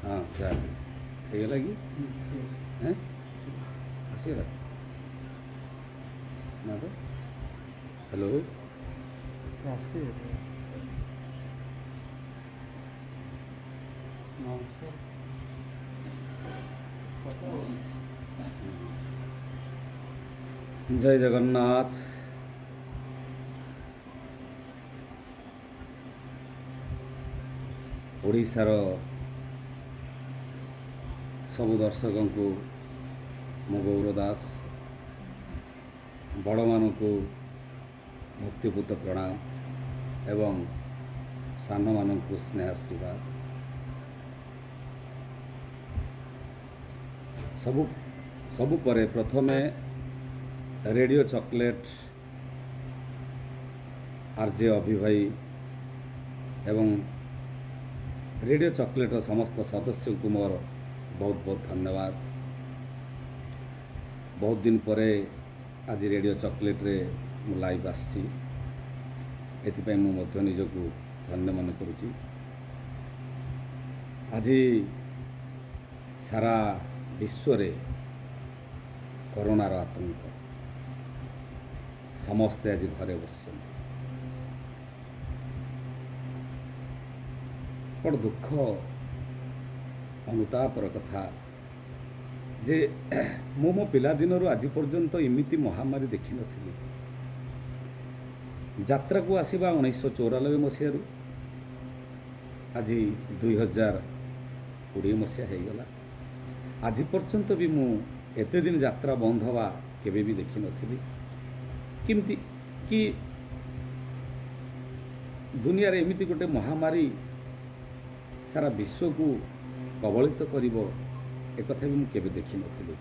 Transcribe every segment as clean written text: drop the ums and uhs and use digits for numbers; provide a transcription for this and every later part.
हाँ चार ହେଇଗଲା କି हैं ଆସିଗଲା ନା ତ ହ୍ୟାଲୋ ଜୟ ଜଗନ୍ନାଥ। ଓଡ଼ିଶାର ସବୁ ଦର୍ଶକଙ୍କୁ ମୁଁ ଗୌର ଦାସ ବଡ଼ମାନଙ୍କୁ ଭକ୍ତିପୂତ ପ୍ରଣାମ ଏବଂ ସାନମାନଙ୍କୁ ସ୍ନେହାଶୀର୍ବାଦ। ସବୁ ପରେ ପ୍ରଥମେ ରେଡ଼ିଓ ଚକୋଲେଟ୍ ଆର୍ଜେ ଅଭି ଭାଇ ଏବଂ ରେଡ଼ିଓ ଚକୋଲେଟ୍ର ସମସ୍ତ ସଦସ୍ୟଙ୍କୁ ମୋର ବହୁତ ବହୁତ ଧନ୍ୟବାଦ। ବହୁତ ଦିନ ପରେ ଆଜି ରେଡ଼ିଓ ଚକୋଲେଟ୍ରେ ମୁଁ ଲାଇଭ୍ ଆସିଛି, ଏଥିପାଇଁ ମୁଁ ମଧ୍ୟ ନିଜକୁ ଧନ୍ୟ ମନେ କରୁଛି। ଆଜି ସାରା ବିଶ୍ୱରେ କରୋନାର ଆତଙ୍କ, ସମସ୍ତେ ଆଜି ଘରେ ବସିଛନ୍ତି। ବଡ଼ ଦୁଃଖ ଅନୁତାପର କଥା ଯେ ମୁଁ ମୋ ପିଲାଦିନରୁ ଆଜି ପର୍ଯ୍ୟନ୍ତ ଏମିତି ମହାମାରୀ ଦେଖିନଥିଲି। ଯାତ୍ରାକୁ ଆସିବା 1994 ମସିହାରୁ ଆଜି 2020 ମସିହା ହେଇଗଲା। ଆଜି ପର୍ଯ୍ୟନ୍ତ ବି ମୁଁ ଏତେ ଦିନ ଯାତ୍ରା ବନ୍ଦ ହେବା କେବେ ବି ଦେଖିନଥିଲି। କେମିତି କି ଦୁନିଆରେ ଏମିତି ଗୋଟେ ମହାମାରୀ ସାରା ବିଶ୍ୱକୁ କବଳିତ କରିବ ଏକଥା ବି ମୁଁ କେବେ ଦେଖିନଥିଲି।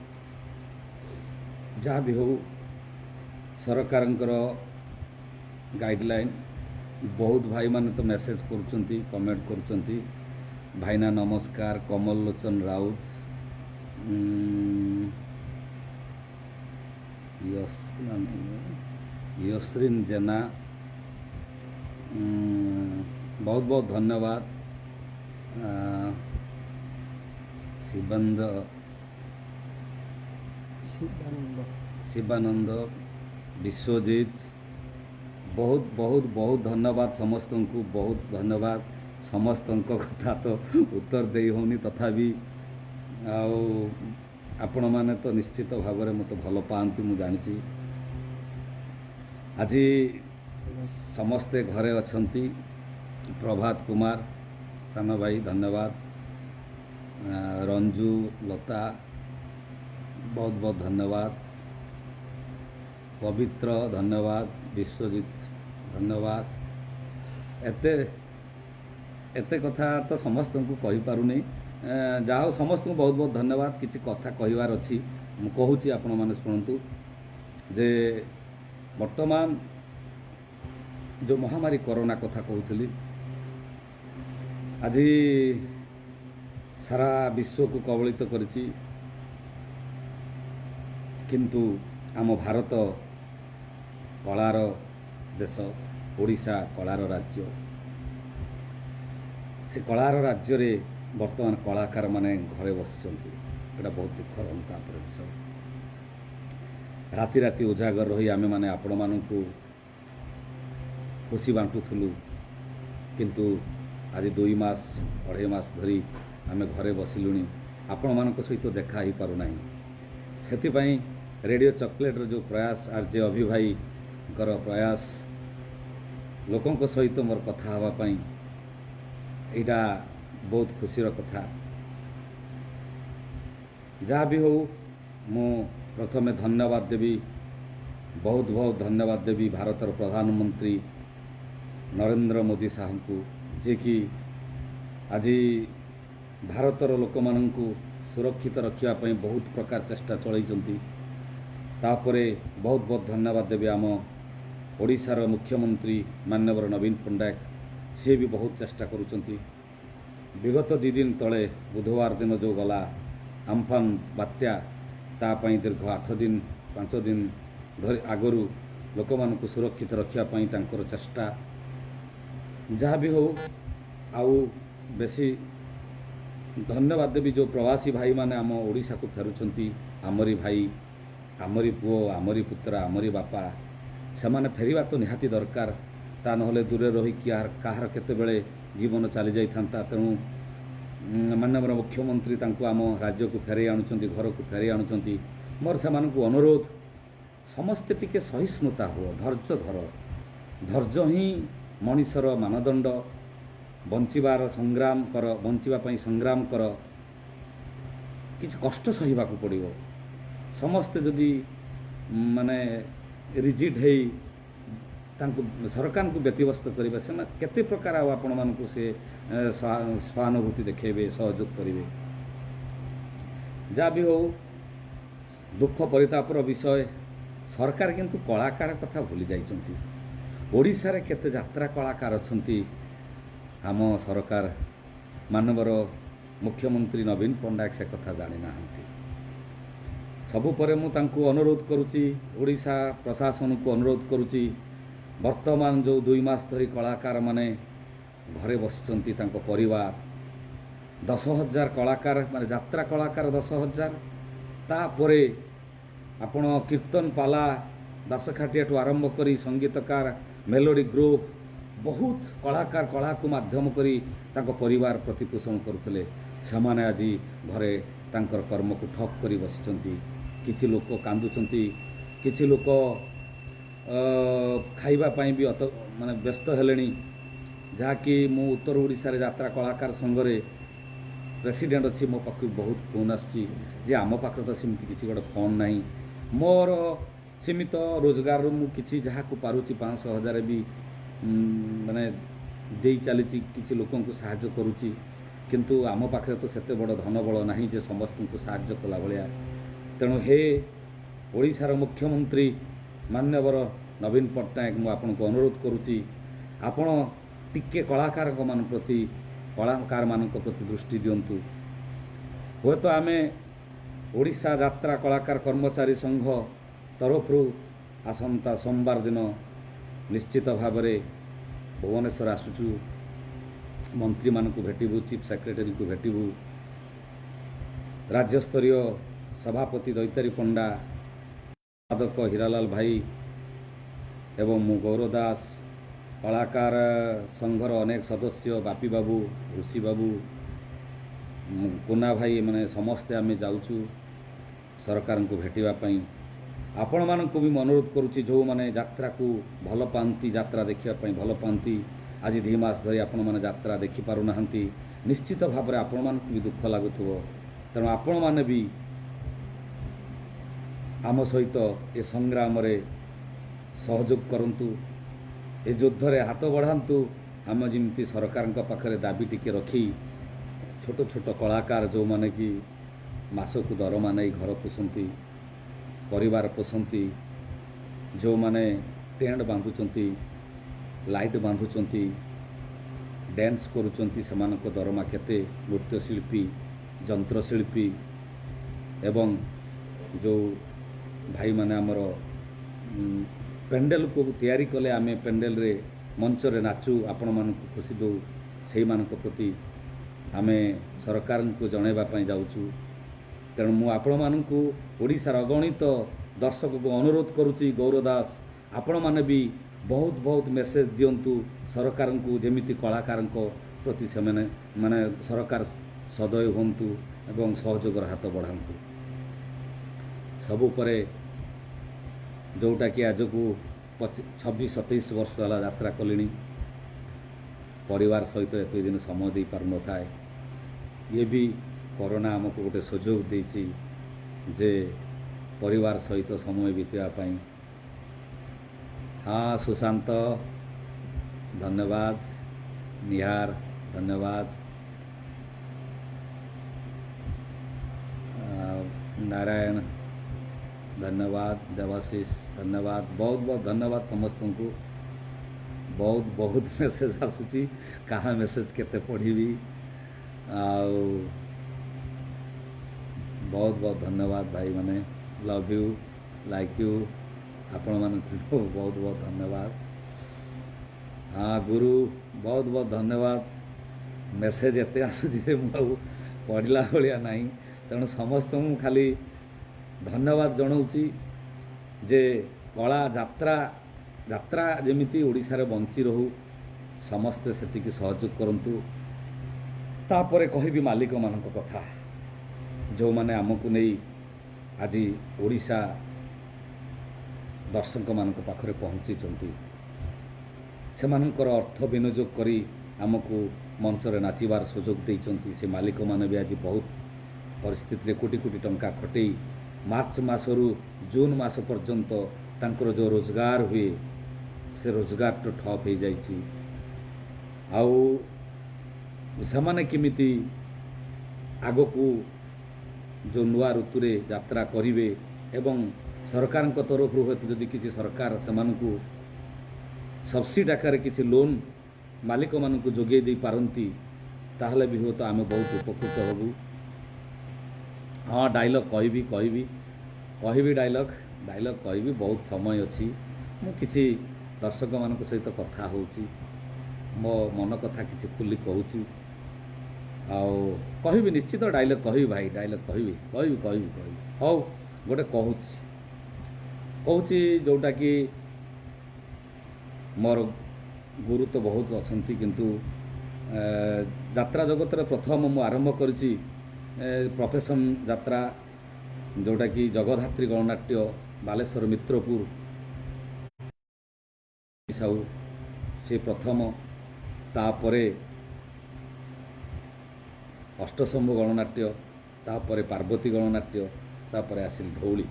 ଯାହା ବି ହେଉ ସରକାରଙ୍କର ଗାଇଡ଼ଲାଇନ୍, ବହୁତ ଭାଇମାନେ ତ ମେସେଜ୍ କରୁଛନ୍ତି, କମେଣ୍ଟ କରୁଛନ୍ତି। ଭାଇନା ନମସ୍କାର, କମଲ ଲୋଚନ ରାଉତ, यशरिन जेना, बहुत बहुत धन्यवाद। शिवानंद, विश्वजीत, बहुत बहुत बहुत धन्यवाद समस्त को, बहुत धन्यवाद। समस्त कथा तो उत्तर दे होनी, तथापि आपण माने तो निश्चित भाव में मत भल पाती मु जानी। आज समस्ते घरे अछंती। प्रभात कुमार सान भाई धन्यवाद। रंजू, लता बहुत बहुत धन्यवाद। पवित्र धन्यवाद। विश्वजीत धन्यवाद। एते कथा तो समस्त को कही पारुनी। जाओ समस्त को बहुत बहुत धन्यवाद। किसी कथा कहबार अच्छी मु कहूँ, आपण मैंने शुणु जे वर्तमान जो महामारी कोरोना कथा कहूली, आज सारा विश्व को कबलित करिछि, किंतु आम भारत कलार देश, ओडिशा कलार राज्य। से कलार राज्य रे वर्तमान कलाकार माने घरे बसिଛନ୍ତି। एटा बहुत दुखर अनुतापर विषय। राति राति उजागर रही आमे माने आपण मानकु खुशी बांटुथुलु, किंतु आज 2 मास 2.5 मास धरी आमे घरे बसिलुनी, आपण मानक सहित देखा ही पारु नाही। सेतिपई रेडियो चॉकलेट रो जो प्रयास, आरजे अभि भाई कर प्रयास, लोकंक सहित मोर कथा हवा पई, एटा बहुत खुशीर कथा। जहाँ भी हो मु प्रथमे धन्यवाद देवी, बहुत बहुत धन्यवाद देवी भारतर प्रधानमंत्री नरेंद्र मोदी साहब को, जे कि आज भारतर लोक माननकु सुरक्षित रखिया पई बहुत प्रकार चेष्टा चलैचंती। तापरे बहुत बहुत धन्यवाद देवी आम ओडिशार मुख्यमंत्री माननीय नवीन पट्टनायक, सी भी बहुत चेष्टा करुचंती। विगत 2 दिन तले बुधवार दिन जो गला आम्फान बात्या, तापाई दीर्घ 8 दिन 5 दिन धरी आगरू लोक मानकु सुरक्षित रखिया पई तांकर चेष्टा। जहाँ भी हो आउ बेसी धन्यवाद देवी जो प्रवासी भाई माने आम ओडिशा को फेरुचंती आमरी भाई आमरी पुओ आमरी पुत्र आमरी बापा से माने फेरिबा तो निहाती दरकार ता नहले दूरे रही कहार केतेबेले जीवन चली जाई थांता तेणु माननीय मुख्यमंत्री तांको आम राज्य को फेरे आणुचंती घर को फेरे आणुचंती मोर से अनुरोध समस्ते टिके सहिष्णुता हो धैर्य धर धैर्य ही मनीषर मानदंड बंचिबार संग्राम कर बंचिबा पई संग्राम कर किछ कष्ट सहिबाकू पड़िबो समस्ते जदि माने रिजिड है तांको सरकार को व्यतिव्यस्त करेंगे से केते प्रकार आपण मानकु से सहानुभूति देखेबे सहयोग करेंगे जहाँ भी हो दुख परितापर विषय सरकार किंतु कलाकार कथा भूली जाइछंती ओडिशा रे केते यात्रा कलाकार अछंती आम सरकार मानवर मुख्यमंत्री नवीन पट्टनायक से कथा जानी नाहंती सबु परे मु तांको अनुरोध करुची ओडिशा प्रशासन को अनुरोध करुची वर्तमान जो 2 मास धरी कलाकार माने घरे बसिचंती तांको परिवार 10,000 कलाकार माने यात्रा कलाकार 10,000 तापरे आपण कीर्तन पाला दासखाटिया आरंभ करी संगीतकार मेलोडी ग्रुप बहुत कलाकार कला को माध्यम करी तांको परिवार प्रतिपोषण करुले से आज घरे तांकर कर्म को ठप करी बसिचंती किछि लोक कांदुचंती किछि लोक खाइबा पाई भी माने व्यस्त हेलेनी जहाँकि मु उत्तर ओडिशा रे यात्रा कलाकार संघरे प्रेसिडेंट अच्छी मो पाख बहुत फोन आसुची जे आम पाखे तो सेमती किसी गोटे फोन नहीं मोर सीमित रोजगार मु किछि जहाँ को पारुची 500,000 भी माने दे चली किसी लोक साहाय्य करुची किंतु आम पाखे तो सेते बड़ धन बल नहीं जे समस्त को साहाय्य कला भलिया तेणु हे ओडिशार मुख्यमंत्री मान्यवर नवीन पट्टनायक मु आपन को अनुरोध करुची आपण टिके कलाकार मान प्रति कलाकार मान प्रति दृष्टि दिंतु हे तो आम ओडिशा यात्रा कलाकार कर्मचारी संघ तरफ आसंता सोमवार दिन निश्चित भाव भुवनेश्वर आसुचु मंत्री मान को भेटबू चीफ सेक्रेटरी को भेटबू राज्यस्तरीय सभापति दैतारी पंडा साधक हीरालाल भाई एवं मु गौरव दास कलाकार संघर अनेक सदस्य बापी बाबू ऋषि बाबू कुना भाई माने समस्ते आम जाऊँ सरकार को भेटापी आपण मानक भी अनुरोध करुच्ची जो मैंने यात्रा को भल पाती यात्रा देखापी भल पाती आज 2 मास धरी आपण मैंने यात्रा देखि पारु नाहंती निश्चित भाव में आपण मानक भी दुख लगुव तेणु आपण मैंने भी आम सहित ए संग्राम रे सहयोग करंतु ए युद्ध रे हाथ बढ़ातु आम जमी सरकार पाखे दाबी टिके रखी छोट छोट कलाकार जो माने कि मासक दरमा नहीं घर पोषंती परिवार पोषंती जो माने टेंट बांधुचंती लाइट बांधुचंती डांस करुचंती सेमानक दरमा केते नृत्यशिल्पी जंत्रशिल्पी एवं जो भाई माने आमर पेंडेल को तैयारी कले आमे पेंडेल रे मंच रे नाचू आपण मानक खुशी दो से मानक प्रति आमे सरकार को जनैबा पई जाउचू तेणु मु आपण मानकु ओडिशार अगणित दर्शक को अनुरोध करुच्ची गौरव दास आपण माने भी बहुत बहुत मेसेज दिंतु सरकार को जेमिति कलाकार प्रति से माने सरकार सदय हूँ एवं सहयोगर हाथ बढ़ातु सबु परे जोटा कि आज को 26-27 वर्ष है यात्रा कलिनी परिवार सहित एत दिन समय दे पार न था ये भी कोरोना आमको गोटे सुजोग देछि जे परिवार सहित समय बीतवाई हाँ सुशांत धन्यवाद निहार धन्यवाद नारायण धन्यवाद देवाशीष धन्यवाद बहुत बहुत धन्यवाद समस्त को बहुत बहुत मेसेज आसूची कहाँ मेसेज केते पढ़ी बहुत बहुत धन्यवाद भाई माने लव यू लाइक यू आपण मान बहुत बहुत धन्यवाद हाँ गुरु बहुत बहुत धन्यवाद मेसेज एते आसूची मुझे पढ़ला भाया ना तेणु समस्त खाली धन्यवाद जनाऊँगी जे कला यात्रा यात्रा जमीती ओडिशा रे बंची रहू समस्ते सेतिकी सहयोग करंतु तापरे कहबी मालिक मानक कथा जो माने आमको नहीं आज ओडिशा दर्शक मानक पाखरे पहुँची से मानकर अर्थ विनियोग करी आमको मंचरे नाचिबार सुजोग देइचंती से मालिक माने भी आज बहुत परिस्थिति कोटी कोटी टंका खटई मार्च मासरू जून मास पर्यंत तांकर जो रोजगार हुए से रोजगार तो ठप हो जाइए आउ सेमाने किमिति आग को जो नुआ ऋतु रे यात्रा करिवे एवं सरकार तरफ हेतु जदि किसी सरकार से सब्सिडी आकार किसी लोन मालिक मानक जोगे दे पारंती ताहले भी हो तो आम बहुत उपकृत हबू। हाँ डायलॉग कहबी डायलॉग कहबी बहुत समय अच्छी मु किसी दर्शक मान सहित कथा होची मो मन कथा किसी खुली कहूँ कहबी निश्चित डायलॉग कहबी भाई डायलॉग कहबी हौ गोटे कहूँ जोटा कि मोर गुरु तो बहुत अच्छा किंतु यात्रा जगत रे प्रथम मु आरंभ करिछि प्रोफेशन यात्रा जोटा कि जगधात्री गणनाट्य बालेश्वर मित्रपुर साहू से प्रथम तापरे अष्टशंभु गणनाट्य तापरे पार्वती गणनाट्य तापरे आसिल धौली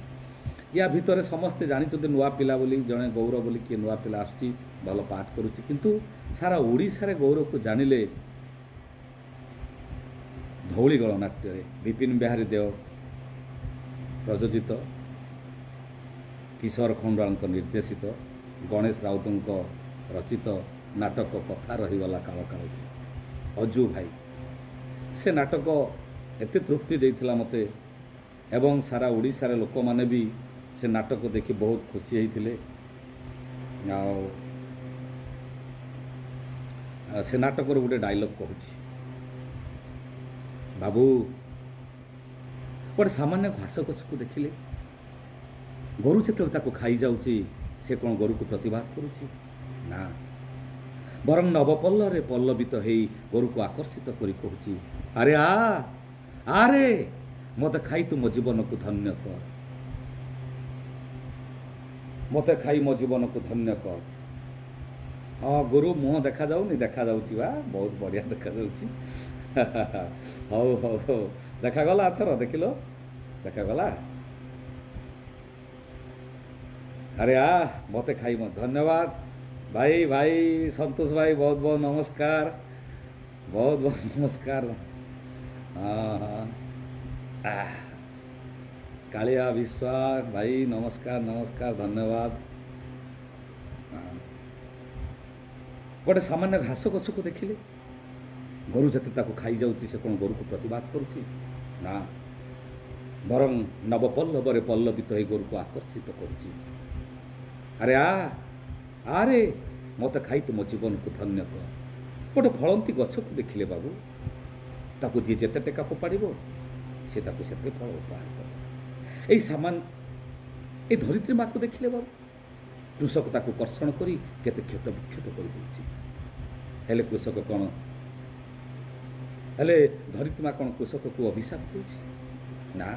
या भितर समस्ते जानी नुआ पिला बोली जड़े गौरव बोली किए नुआ पिला आसुची भल पाठ करुच्ची किंतु सारा ओडिशा रे गौरव को जानिले धौली गणनाट्य विपिन बिहारी देव प्रयोजित किशोर खंडाल निर्देशित गणेश राउत रचित नाटक कथा रहीगला काल काल अजू भाई से नाटक एते तृप्ति देइथिला मते एवं सारा ओडिशा रे लोक माने भी से नाटक देखि बहुत खुशी होते से नाटक गोटे डायलॉग कहूँ बाबू गोटे सामान्य घास गछ को देखिले गोरु जो खाई जाऊँगी से कौन गोरु को प्रतिवाद करुच्ची ना बरং नवपल्लरे पल्लवित हो गोरु को आकर्षित करी कहूँ अरे आरे मत खाई तू मो जीवन को धन्य कर मत खाई मो जीवन को धन्य कर। हाँ गुरु मुह देखा जाऊनी देखा जाऊँगी बा बहुत बढ़िया देखा जाऊँगी हौ हौ हौ देखागला थर देखिल देखागला अरे मत खाई मत धन्यवाद भाई भाई संतोष भाई बहुत बहुत नमस्कार बहुत बहुत नमस्कार। हाँ हाँ कालिया विश्वास भाई नमस्कार नमस्कार धन्यवाद। गोटे सामान्य घास गछ को देखिले गोरु जते खाई जाऊँगी से कौन गोरु को प्रतिवाद करुच्ची ना बरং नवपल्लवरे पल्लवित हो गोरु को आकर्षित करुच्ची अरे आरे मत खाई तुम जीवन को धन्य कर। गोटे फलंती गछ को देखिले बाबू ताकू जी जेते टेका फोपाड़ से सेते फल उपहार कर। यही सामान ये धरित्री माँ को देखिले बाबू कृषक ताकू कर्षण करी केते क्षत विक्षत कर देछि हेले कृषक कौन हेले धरित्री माँ कौन कृषक को अभिशाप देछि ना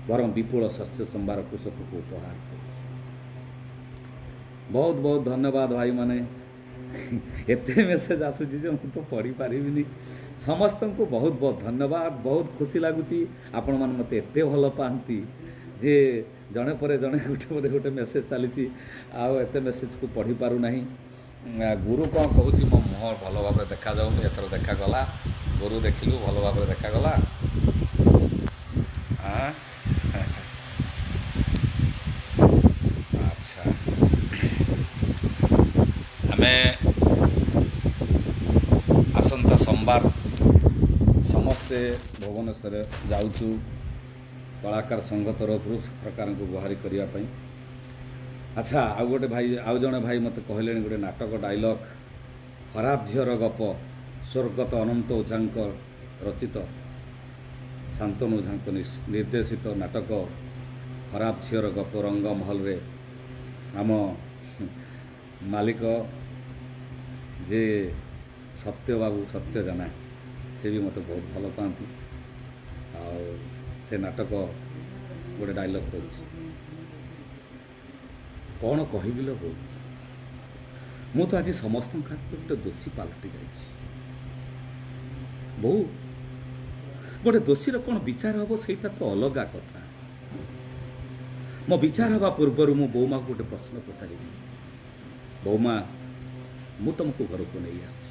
बरं विपुल शस्य संभार कृषक को उपहार कर। बहुत बहुत धन्यवाद भाई माने एते मेसेज आसूची जे मु तो पढ़ी पारिबिनी समस्त को बहुत बहुत धन्यवाद बहुत खुशी लगुच आपण मान मते एते भल पाती जे जड़े पर जड़े गोटे गोटे मेसेज चली आते मेसेज को पढ़ी पारू नहीं। गुरु कौन कहूँ मो मुह भल भाव देखा जाऊनी एथर देखागला गुरु देखिलु भल भाव देखागला। अच्छा आमे आसंता सोमवार समस्ते भुवनेश्वर जाऊँ कलाकार संघ तरफ सरकार को गुहारी करने। अच्छा आउ गोटे भाई आउ जड़े भाई मत कहले गोटे नाटक डायलॉग खराब झीर गप स्वर्गत अनंत ओझा रचित शांतनु झांको निर्देशित नाटक खराब झीर गप रंग महल रे आम मालिक जे सत्य बाबू सत्य जाना से भी मत बहुत भल पाती से नाटक गोटे डायलॉग कर कौन कहबी लो हो मु तो आज समस्त गोटे दोषी पलटि जाइए बहु गोटे दोषीर कौन विचार हम सहीटा तो अलग कथा मो विचार हवा पूर्वर मु बौमा को गोटे प्रश्न पचारि बौमा मु तुमको घर को नहीं आसी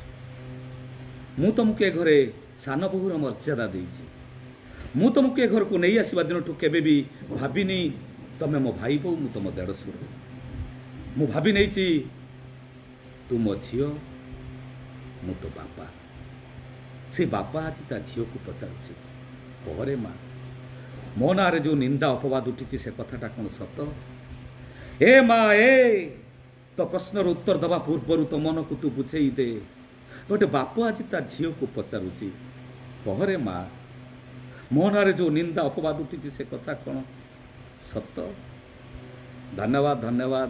मु तुमको ए घरे सान बहुर मर्यादा देइछि मु तुमको ए घर को नहीं आसवा दिन ठू केबे भी भाविनी तमे मो भाई बो मु तुम देढ़शुर मु भावी नहीं तू मो झील मु तो बापा से बापा आज ता झील को पचारुछि कहरे माँ मो ना जो निंदा अपवाद उठी से कथाटा कौन सत ए माँ ए तो प्रश्नर उत्तर दबा पूर्वर तो मन को तू बुझे दे गोटे बाप आज ता झील को पचारुछि कहरे माँ मो ना जो निंदा अपवाद उठी से कथा कौन सत धन्यवाद धन्यवाद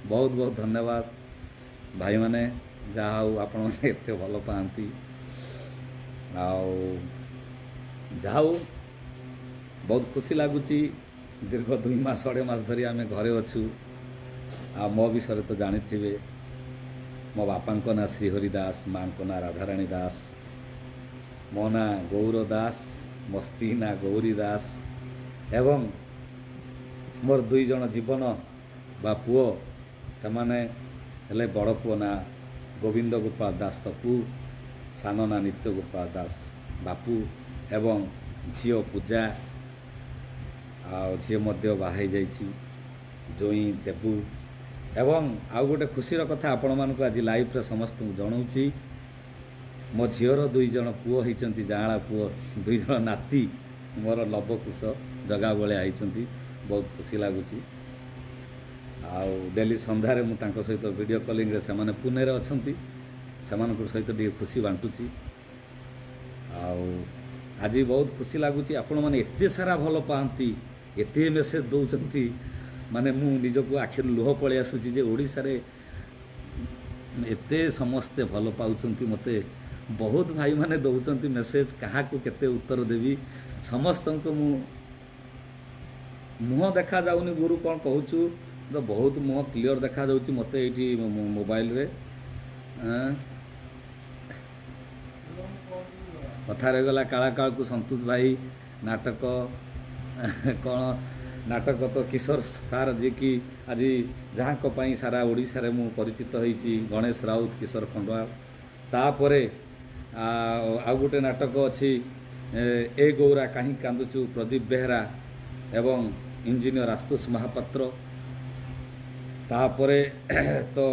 बहुत बहुत धन्यवाद भाई माने जहाँ हूँ आपण मैंने एत भल पाती आउ बहुत खुशी लगुच दीर्घ 2 मास 2.5 मास धरी आम घरे अच्छू आ मो विषय तो जानी मो बापा ना श्रीहरि दास माँ ना राधाराणी दास मो ना गौर दास मो स्त्री ना गौरी दास एवं मोर 2 जन जीवन बा पुओ से माने हेले बड़ पुओ ना गोविंद गोपाल दास तपू सान ना नित्य गोपाल दास बापू एवं झील पूजा झी बाहई जाइछि जोई देबू एवं आउ गोटे खुशीर कथा आपण मानक आज लाइव रे समस्त जनाऊँगी मो झीर 2 जन पुओ होती जाँला पुओ 2 जन नाती मोर लवकुश जगा बेले आई बहुत खुशी लगुच डेली संध्यारे मु तांको सहित वीडियो कॉलिंग रे से पुणे रे अछंती सेमानक सहित टी खुशी बांटुची आज बहुत खुशी लगुच आपण मैंने एते सारा भल पाती एते मेसेज दौरान माने मु निजको आखिर लुह पलि आसुची जे ओडिसा रे एते समस्ते भल पाउछंती मते बहुत भाई माने दौरान मेसेज क्या को केते उत्तर देवी समस्त को मुह देखा जाऊनी गुरु कौन कहूँ तो बहुत मुह क्लियर देखा जाऊँ मत ये मोबाइल रे कथा रहीगला काला काल को संतोष भाई नाटक कौन नाटक तो किशोर सार जी की आज जहाँ पाई सारा ओडिशा रे मु परिचित होईची गणेश राउत किशोर खंडवा तापरे आ गोटे नाटक अच्छी ए गौरा कहीं कांदुचु प्रदीप बेहरा एवं इंजीनियर आशुतोष महापात्र तापरे तो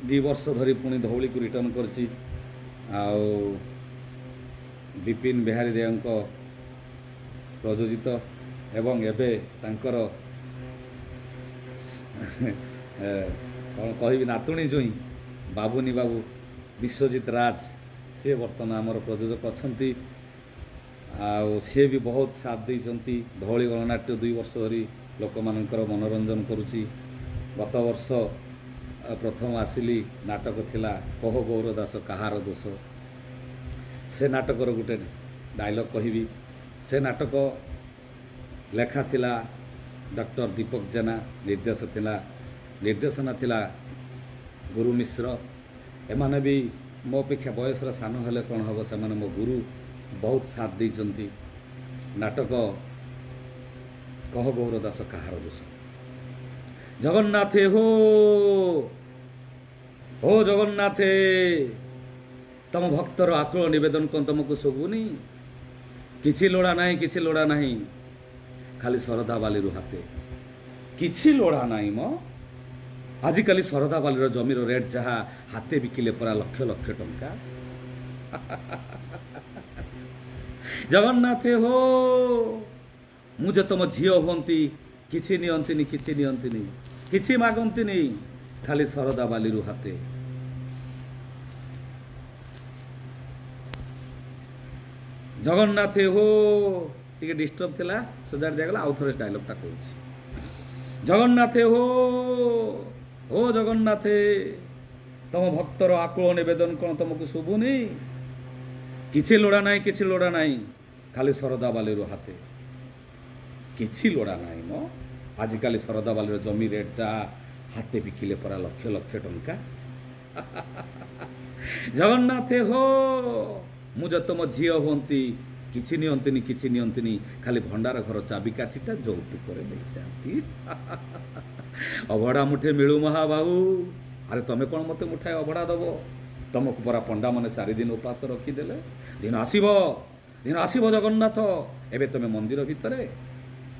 2 वर्ष धरी पुणी धौली को रिटर्न करछि विपिन बिहारी देव प्रयोजित एवं एबे तांकर कौन कहि नातुणी जोई बाबुनी बाबू विश्वजित राज सी बर्तमान आमर प्रयोजक अच्छी सी भी बहुत साथ देती धौली गणनाट्य 2 वर्ष धरी लोक मानकर मनोरंजन करुच्ची गत वर्ष प्रथम आसिली नाटक थिला कह गौर दास कहार दोष से नाटकर गोटे डायलॉग कहि से नाटक लेखा थिला डॉक्टर दीपक जेना निर्देशना थिला गुरु मिश्र एमाने भी मो अपेक्षा बयस सान हेले कौन हम से मो गुरु बहुत साथ देइचंती नाटक कह गौर दास कहार दोष जगन्नाथे हो जगन्नाथे तम भक्तर आकुल निवेदन कौन तुमको शोभुनी किछि लोड़ा नहीं खाली शरदा बाली हाथे किछि लोड़ा नहीं मो आजिकाली शरदा बाली जमीर रेट जहाँ हाथे बिकिले परा लक्ष लक्ष टंका जगन्नाथे हो मुझे तुम झील हंती किछि नियंतिनी किछि मागंतिनी खाली शरदा बाली हाथे ଜଗନ୍ନାଥେ ହୋ ଟିକେ ଡିଷ୍ଟର୍ବ ଥିଲା ସଜାଡ଼ି ଦିଆଗଲା ଆଉ ଥରେ ଡାଇଲଗ୍ଟା କହୁଛି ଜଗନ୍ନାଥେ ହୋ ଓ ଜଗନ୍ନାଥେ ତମ ଭକ୍ତର ଆକୁଳ ନିବେଦନ କ'ଣ ତମକୁ ଶୁଭୁନି କିଛି ଲୋଡ଼ା ନାହିଁ କିଛି ଲୋଡ଼ା ନାହିଁ ଖାଲି ଶରଦା ବାଲିରୁ ହାତେ କିଛି ଲୋଡ଼ା ନାହିଁ ମ ଆଜିକାଲି ଶରଦା ବାଲିର ଜମି ରେଟ୍ ଯାହା ହାତେ ବିକିଲେ ପରା ଲକ୍ଷ ଲକ୍ଷ ଟଙ୍କା ଜଗନ୍ନାଥେ ହୋ ମୁଁ ଯଦି ତମ ଝିଅ ହୁଅନ୍ତି କିଛି ନିଅନ୍ତିନି ଖାଲି ଭଣ୍ଡାର ଘର ଚାବିକାଠିଟା ଯୌତୁକରେ ନେଇଯାଆନ୍ତି ଅଭଡ଼ା ମୁଠେ ମିଳୁ ମହାବାହୁ ଆରେ ତମେ କ'ଣ ମୋତେ ମୁଠାଏ ଅଭଡ଼ା ଦେବ ତମକୁ ପରା ପଣ୍ଡାମାନେ 4 ଦିନ ଉପାସ ରଖିଦେଲେ ଦିନ ଆସିବ ଜଗନ୍ନାଥ ଏବେ ତମେ ମନ୍ଦିର ଭିତରେ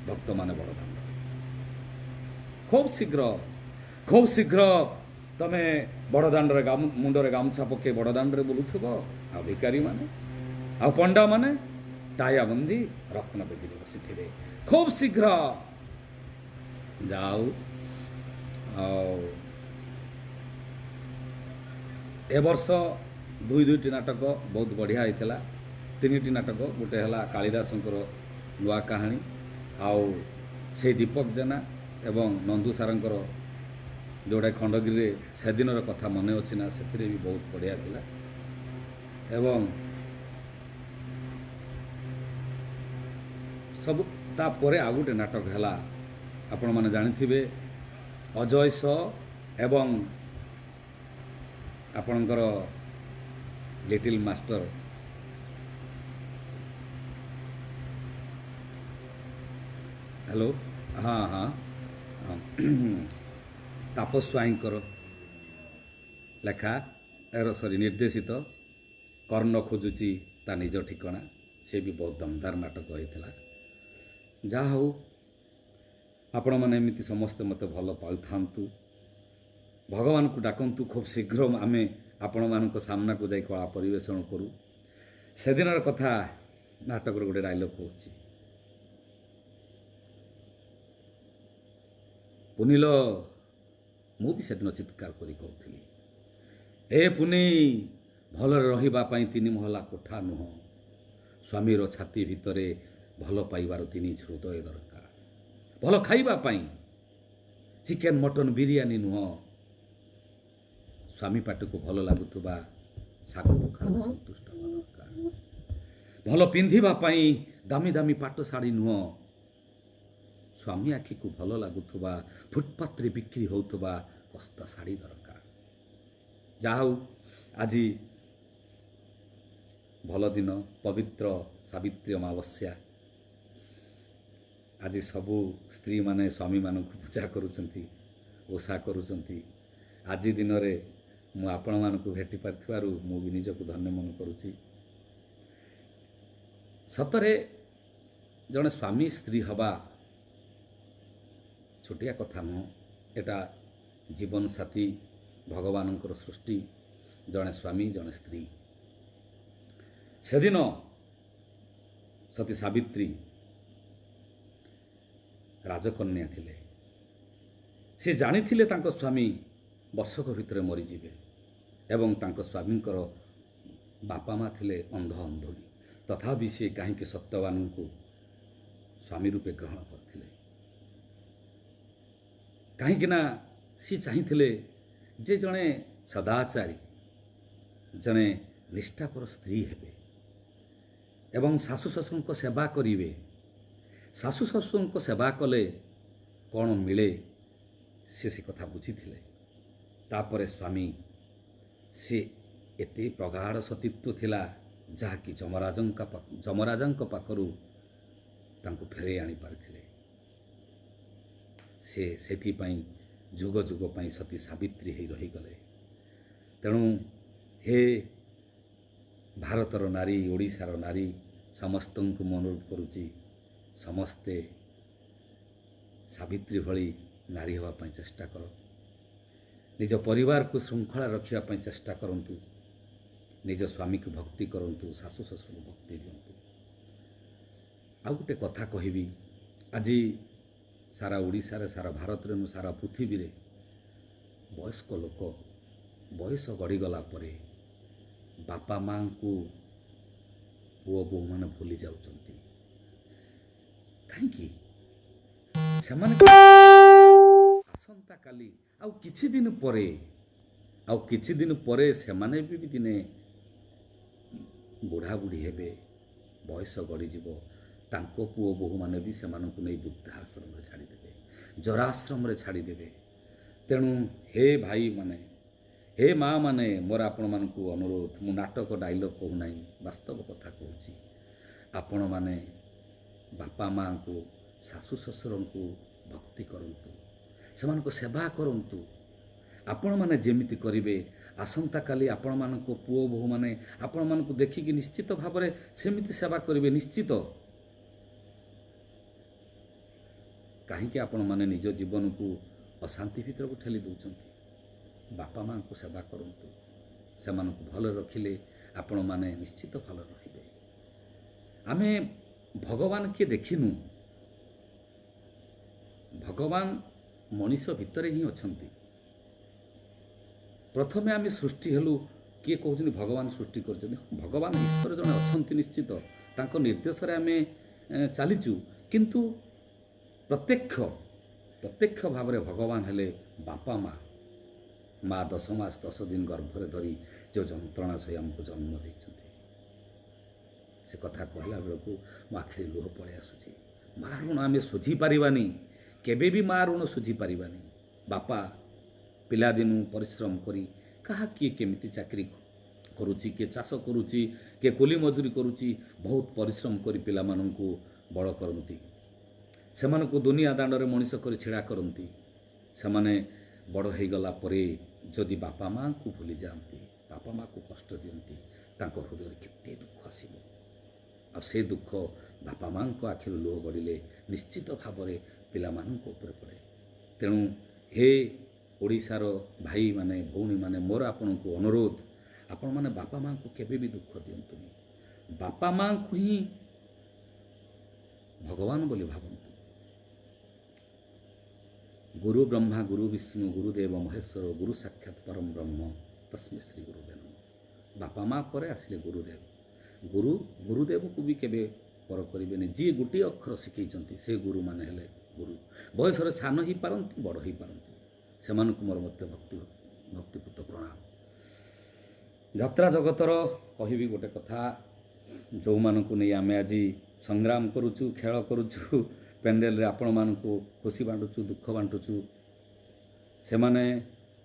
ଭକ୍ତମାନେ ବଡ଼ଦାଣ୍ଡ ଖୁବ୍ ଶୀଘ୍ର ତମେ ବଡ଼ଦାଣ୍ଡରେ ମୁଣ୍ଡରେ ଗାମୁଛା ପକାଇ ବଡ଼ଦାଣ୍ଡରେ ବୁଲୁଥିବ ଆଉ ଭିକାରୀମାନେ ଆଉ ପଣ୍ଡାମାନେ ଟାୟା ବନ୍ଦି ରତ୍ନ ବେଦୀରେ ବସିଥିବେ ଖୁବ୍ ଶୀଘ୍ର ଯାଉ ଆଉ ଏ ବର୍ଷ ଦୁଇଟି ନାଟକ ବହୁତ ବଢ଼ିଆ ହେଇଥିଲା 3ଟି ନାଟକ ଗୋଟେ ହେଲା କାଳିଦାସଙ୍କର ନୂଆ କାହାଣୀ ଆଉ ସେଇ ଦୀପକ ଜେନା ଏବଂ ନନ୍ଦୁ ସାରଙ୍କର ଯେଉଁଟା ଖଣ୍ଡଗିରିରେ ସେଦିନର କଥା ମନେ ଅଛି ନା ସେଥିରେ ବି ବହୁତ ବଢ଼ିଆ ଥିଲା ଏବଂ ସବୁ ତାପରେ ଆଉ ଗୋଟେ ନାଟକ ହେଲା ଆପଣମାନେ ଜାଣିଥିବେ ଅଜୟ ସ ଏବଂ ଆପଣଙ୍କର ଲିଟିଲ୍ ମାଷ୍ଟର ହ୍ୟାଲୋ ହଁ ତାପସ ସ୍ୱାଇଁଙ୍କର ଲେଖା ନିର୍ଦ୍ଦେଶିତ କର୍ଣ୍ଣ ଖୋଜୁଛି ତା ନିଜ ଠିକଣା ସେ ବି ବହୁତ ଦମଦାର ନାଟକ ହୋଇଥିଲା ଯାହା ହଉ ଆପଣମାନେ ଏମିତି ସମସ୍ତେ ମୋତେ ଭଲ ପାଉଥାନ୍ତୁ ଭଗବାନଙ୍କୁ ଡାକନ୍ତୁ ଖୁବ୍ ଶୀଘ୍ର ଆମେ ଆପଣମାନଙ୍କ ସାମ୍ନାକୁ ଯାଇ କଳା ପରିବେଷଣ କରୁ ସେଦିନର କଥା ନାଟକର ଗୋଟେ ଡାଇଲଗ୍ କହୁଛି ପୁନିଲ ମୁଁ ବି ସେଦିନ ଚିତ୍କାର କରି କହୁଥିଲି ଏ ପୁନେଇ ଭଲରେ ରହିବା ପାଇଁ 3 ମହଲା କୋଠା ନୁହଁ ସ୍ୱାମୀର ଛାତି ଭିତରେ ଭଲ ପାଇବାର 3 ହୃଦୟ ଦରକାର ଭଲ ଖାଇବା ପାଇଁ ଚିକେନ ମଟନ ବିରିୟାନୀ ନୁହଁ ସ୍ୱାମୀ ପାଟିକୁ ଭଲ ଲାଗୁଥିବା ଶାଗ ପଖାଳରେ ସନ୍ତୁଷ୍ଟ ହେବା ଦରକାର ଭଲ ପିନ୍ଧିବା ପାଇଁ ଦାମୀ ପାଟ ଶାଢ଼ୀ ନୁହଁ ସ୍ୱାମୀ ଆଖିକୁ ଭଲ ଲାଗୁଥିବା ଫୁଟପାଥରେ ବିକ୍ରି ହେଉଥିବା କସ୍ତା ଶାଢ଼ୀ ଦରକାର ଯାହା ହଉ ଆଜି ଭଲ ଦିନ ପବିତ୍ର ସାବିତ୍ରୀ ଅମାବସ୍ୟା ଆଜି ସବୁ ସ୍ତ୍ରୀମାନେ ସ୍ୱାମୀମାନଙ୍କୁ ପୂଜା କରୁଛନ୍ତି ଓଷା କରୁଛନ୍ତି ଆଜି ଦିନରେ ମୁଁ ଆପଣମାନଙ୍କୁ ଭେଟି ପାରିଥିବାରୁ ମୁଁ ବି ନିଜକୁ ଧନ୍ୟ ମନେ କରୁଛି ସତରେ ଜଣେ ସ୍ୱାମୀ ସ୍ତ୍ରୀ ହେବା ଛୋଟିଆ କଥା ନୁହଁ ଏଟା ଜୀବନସାଥୀ ଭଗବାନଙ୍କର ସୃଷ୍ଟି ଜଣେ ସ୍ୱାମୀ ଜଣେ ସ୍ତ୍ରୀ ସେଦିନ ସତୀ ସାବିତ୍ରୀ ରାଜକନ୍ୟା ଥିଲେ ସେ ଜାଣିଥିଲେ ତାଙ୍କ ସ୍ୱାମୀ ବର୍ଷକ ଭିତରେ ମରିଯିବେ ଏବଂ ତାଙ୍କ ସ୍ୱାମୀଙ୍କର ବାପା ମା ଥିଲେ ଅନ୍ଧୁଣୀ ତଥାପି ସେ କାହିଁକି ସତ୍ୟବାନଙ୍କୁ ସ୍ୱାମୀ ରୂପେ ଗ୍ରହଣ କରିଥିଲେ କାହିଁକି ନା ସେ ଚାହିଁଥିଲେ ଯେ ଜଣେ ସଦାଚାରୀ ଜଣେ ନିଷ୍ଠାପର ସ୍ତ୍ରୀ ହେବେ ଏବଂ ଶାଶୁ ଶ୍ୱଶୁରଙ୍କ ସେବା କରିବେ ଶାଶୁ ଶ୍ୱଶୁରଙ୍କ ସେବା କଲେ କ'ଣ ମିଳେ ସେ କଥା ବୁଝିଥିଲେ ତାପରେ ସ୍ୱାମୀ ସେ ଏତେ ପ୍ରଗାଢ଼ ସତୀତ୍ୱ ଥିଲା ଯାହାକି ଯମରାଜାଙ୍କ ପାଖରୁ ତାଙ୍କୁ ଫେରାଇ ଆଣିପାରିଥିଲେ ସେ ସେଥିପାଇଁ ଯୁଗ ଯୁଗ ପାଇଁ ସତୀ ସାବିତ୍ରୀ ହୋଇ ରହିଗଲେ ତେଣୁ ହେ ଭାରତର ନାରୀ ଓଡ଼ିଶାର ନାରୀ ସମସ୍ତଙ୍କୁ ମୁଁ ଅନୁରୋଧ କରୁଛି ସମସ୍ତେ ସାବିତ୍ରୀ ଭଳି ନାରୀ ହେବା ପାଇଁ ଚେଷ୍ଟା କର ନିଜ ପରିବାରକୁ ଶୃଙ୍ଖଳା ରଖିବା ପାଇଁ ଚେଷ୍ଟା କରନ୍ତୁ ନିଜ ସ୍ୱାମୀକୁ ଭକ୍ତି କରନ୍ତୁ ଶାଶୁ ଶ୍ୱଶୁରଙ୍କୁ ଭକ୍ତି ଦିଅନ୍ତୁ ଆଉ ଗୋଟେ କଥା କହିବି ଆଜି ସାରା ଓଡ଼ିଶାରେ ସାରା ଭାରତରେ ସାରା ପୃଥିବୀରେ ବୟସ୍କ ଲୋକ ବୟସ ଗଡ଼ିଗଲା ପରେ ବାପା ମାଙ୍କୁ ପୁଅ ବୋହୂମାନେ ଭୁଲି ଯାଉଛନ୍ତି। କାହିଁକି ସେମାନେ ଆସନ୍ତାକାଲି ଆଉ କିଛି ଦିନ ପରେ ସେମାନେ ବି ଦିନେ ବୁଢ଼ାବୁଢ଼ୀ ହେବେ, ବୟସ ଗଡ଼ିଯିବ। ତାଙ୍କ ପୁଅ ବୋହୂମାନେ ବି ସେମାନଙ୍କୁ ନେଇ ବୃଦ୍ଧାଶ୍ରମରେ ଛାଡ଼ିଦେବେ, ଜରାଶ୍ରମରେ ଛାଡ଼ିଦେବେ। ତେଣୁ ହେ ଭାଇମାନେ, ହେ ମା ମାନେ, ମୋର ଆପଣମାନଙ୍କୁ ଅନୁରୋଧ, ମୁଁ ନାଟକ ଡାଇଲଗ୍ କହୁନାହିଁ, ବାସ୍ତବ କଥା କହୁଛି। ଆପଣମାନେ ବାପା ମାଆଙ୍କୁ, ଶାଶୁ ଶ୍ୱଶୁରଙ୍କୁ ଭକ୍ତି କରନ୍ତୁ, ସେମାନଙ୍କ ସେବା କରନ୍ତୁ। ଆପଣମାନେ ଯେମିତି କରିବେ, ଆସନ୍ତାକାଲି ଆପଣମାନଙ୍କ ପୁଅ ବୋହୂମାନେ ଆପଣମାନଙ୍କୁ ଦେଖିକି ନିଶ୍ଚିତ ଭାବରେ ସେମିତି ସେବା କରିବେ, ନିଶ୍ଚିତ। କାହିଁକି ଆପଣମାନେ ନିଜ ଜୀବନକୁ ଅଶାନ୍ତି ଭିତରକୁ ଠେଲି ଦେଉଛନ୍ତି? ବାପା ମାଆଙ୍କୁ ସେବା କରନ୍ତୁ, ସେମାନଙ୍କୁ ଭଲରେ ରଖିଲେ ଆପଣମାନେ ନିଶ୍ଚିତ ଭଲରେ ରହିବେ। ଆମେ ଭଗବାନ କିଏ ଦେଖିନୁ, ଭଗବାନ ମଣିଷ ଭିତରେ ହିଁ ଅଛନ୍ତି। ପ୍ରଥମେ ଆମେ ସୃଷ୍ଟି ହେଲୁ, କିଏ କହୁଛନ୍ତି ଭଗବାନ ସୃଷ୍ଟି କରିଛନ୍ତି? ଭଗବାନ ଈଶ୍ୱର ଜଣେ ଅଛନ୍ତି ନିଶ୍ଚିତ, ତାଙ୍କ ନିର୍ଦ୍ଦେଶରେ ଆମେ ଚାଲିଛୁ। କିନ୍ତୁ ପ୍ରତ୍ୟକ୍ଷ ଭାବରେ ଭଗବାନ ହେଲେ ବାପା ମା 10 ମାସ 10 ଦିନ ଗର୍ଭରେ ଧରି ଯେଉଁ ଯନ୍ତ୍ରଣା ସହି ଆମକୁ ଜନ୍ମ ଦେଇଛନ୍ତି। ସେ କଥା କହିଲା ବେଳକୁ ମୋ ଆଖିରେ ଲୁହ ପଳେଇ ଆସୁଛି। ମା ଋଣ ଆମେ ଶୁଝି ପାରିବାନି, କେବେ ବି ମା ଋଣ ଶୁଝି ପାରିବାନି। ବାପା ପିଲାଦିନୁ ପରିଶ୍ରମ କରି କିଏ କେମିତି ଚାକିରି କରୁଛି, କିଏ ଚାଷ କରୁଛି, କିଏ କୁଲି ମଜୁରୀ କରୁଛି, ବହୁତ ପରିଶ୍ରମ କରି ପିଲାମାନଙ୍କୁ ବଡ଼ କରନ୍ତି, ସେମାନଙ୍କୁ ଦୁନିଆ ଦାଣ୍ଡରେ ମଣିଷ କରି ଛିଡ଼ା କରନ୍ତି। ସେମାନେ ବଡ଼ ହୋଇଗଲା ପରେ ଯଦି ବାପା ମାଆଙ୍କୁ ଭୁଲି ଯାଆନ୍ତି, ବାପା ମାଆଙ୍କୁ କଷ୍ଟ ଦିଅନ୍ତି, ତାଙ୍କ ହୃଦୟରେ କେତେ ଦୁଃଖ ଆସିବ। ଆଉ ସେ ଦୁଃଖ ବାପା ମାଆଙ୍କ ଆଖିରୁ ଲୁହ ଗଡ଼ିଲେ ନିଶ୍ଚିତ ଭାବରେ ପିଲାମାନଙ୍କ ଉପରେ ପଡ଼େ। ତେଣୁ ହେ ଓଡ଼ିଶାର ଭାଇମାନେ, ଭଉଣୀମାନେ, ମୋର ଆପଣଙ୍କୁ ଅନୁରୋଧ, ଆପଣମାନେ ବାପା ମାଆଙ୍କୁ କେବେ ବି ଦୁଃଖ ଦିଅନ୍ତୁନି। ବାପା ମାଆଙ୍କୁ ହିଁ ଭଗବାନ ବୋଲି ଭାବନ୍ତୁ। ଗୁରୁ ବ୍ରହ୍ମା ଗୁରୁ ବିଷ୍ଣୁ ଗୁରୁଦେବ ମହେଶ୍ୱର ଗୁରୁ ସାକ୍ଷାତ୍ ପରମ ବ୍ରହ୍ମ ତସ୍ମୈ ଶ୍ରୀ ଗୁରୁବେ ନମଃ। ବାପା ମା ପରେ ଆସିଲେ ଗୁରୁଦେବ। ଗୁରୁଦେବକୁ ବି କେବେ ପର କରିବେନି। ଯିଏ ଗୋଟିଏ ଅକ୍ଷର ଶିଖେଇଛନ୍ତି ସେ ଗୁରୁମାନେ ହେଲେ ଗୁରୁ। ବୟସରେ ସାନ ହୋଇପାରନ୍ତି, ବଡ଼ ହୋଇପାରନ୍ତି, ସେମାନଙ୍କୁ ମୋର ମଧ୍ୟ ଭକ୍ତିପୂତ ପ୍ରଣାମ। ଯାତ୍ରା ଜଗତର କହିବି ଗୋଟେ କଥା, ଯେଉଁମାନଙ୍କୁ ନେଇ ଆମେ ଆଜି ସଂଗ୍ରାମ କରୁଛୁ, ଖେଳ କରୁଛୁ, ପେଣ୍ଡେଲରେ ଆପଣମାନଙ୍କୁ ଖୁସି ବାଣ୍ଟୁଛୁ, ଦୁଃଖ ବାଣ୍ଟୁଛୁ, ସେମାନେ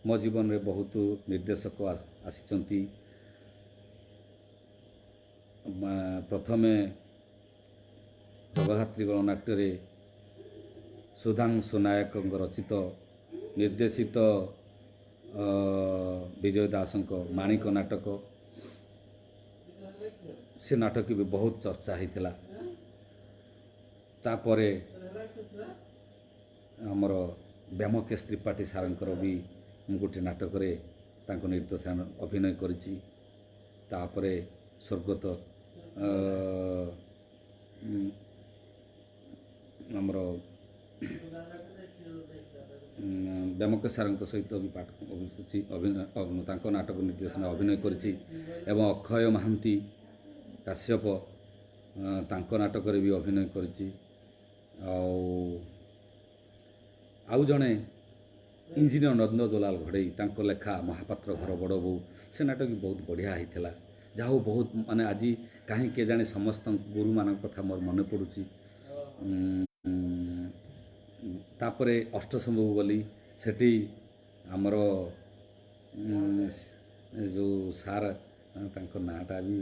ମୋ ଜୀବନରେ ବହୁତ ନିର୍ଦ୍ଦେଶକ ଆସିଛନ୍ତି। ପ୍ରଥମେ ଜଗଦ୍ଧାତ୍ରୀ ଗଣନାଟ୍ୟରେ ସୁଧାଂଶୁ ନାୟକଙ୍କ ରଚିତ ନିର୍ଦ୍ଦେଶିତ ବିଜୟ ଦାସଙ୍କ ମାଣିକ ନାଟକ, ସେ ନାଟକ ବି ବହୁତ ଚର୍ଚ୍ଚା ହୋଇଥିଲା। ତାପରେ ଆମର ବ୍ୟାମକେଶ ତ୍ରିପାଠୀ ସାରଙ୍କର ବି ମୁଁ ଗୋଟିଏ ନାଟକରେ ତାଙ୍କ ନିର୍ଦ୍ଦେଶନ ଅଭିନୟ କରିଛି। ତାପରେ ସ୍ୱର୍ଗତ ଆମର ବ୍ୟାମକେଶ ସାରଙ୍କ ସହିତ ବି ତାଙ୍କ ନାଟକ ନିର୍ଦ୍ଦେଶନା ଅଭିନୟ କରିଛି। ଏବଂ ଅକ୍ଷୟ ମହାନ୍ତି, କାଶ୍ୟପ, ତାଙ୍କ ନାଟକରେ ବି ଅଭିନୟ କରିଛି। ଆଉ ଜଣେ ଇଞ୍ଜିନିୟର ନନ୍ଦ ଦଲାଲ ଘଡ଼େଇ, ତାଙ୍କ ଲେଖା ମହାପାତ୍ର ଘର ବଡ଼ ବୋଉ, ସେ ନାଟକ ବି ବହୁତ ବଢ଼ିଆ ହେଇଥିଲା। ଯାହା ହଉ ବହୁତ ମାନେ ଆଜି କାହିଁ କେଜାଣି ସମସ୍ତଙ୍କ ଗୁରୁମାନଙ୍କ କଥା ମୋର ମନେ ପଡ଼ୁଛି। ତାପରେ ଅଷ୍ଟସମ୍ଭୁ ଗଲି, ସେଠି ଆମର ଯେଉଁ ସାର୍, ତାଙ୍କ ନାଁଟା ବି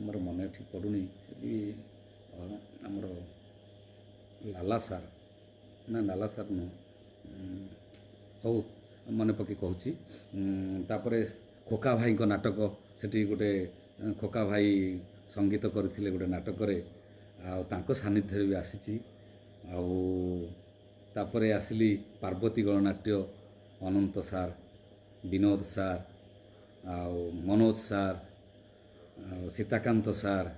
ମୋର ମନେ ଠିକ୍ ପଡ଼ୁନି, ସେଠି ଆମର ଲାଲା ସାର୍ ନୁହଁ, ହଉ ମନେ ପକାଇ କହୁଛି। ତାପରେ ଖୋକା ଭାଇଙ୍କ ନାଟକ, ସେଠି ଗୋଟେ ଖୋକା ଭାଇ ସଙ୍ଗୀତ କରିଥିଲେ ଗୋଟେ ନାଟକରେ, ଆଉ ତାଙ୍କ ସାନ୍ନିଧ୍ୟରେ ବି ଆସିଛି। ଆଉ ତାପରେ ଆସିଲି ପାର୍ବତୀ ଗଣନାଟ୍ୟ, ଅନନ୍ତ ସାର୍, ବିନୋଦ ସାର୍, ଆଉ ମନୋଜ ସାର୍, ଆଉ ସୀତାକାନ୍ତ ସାର୍,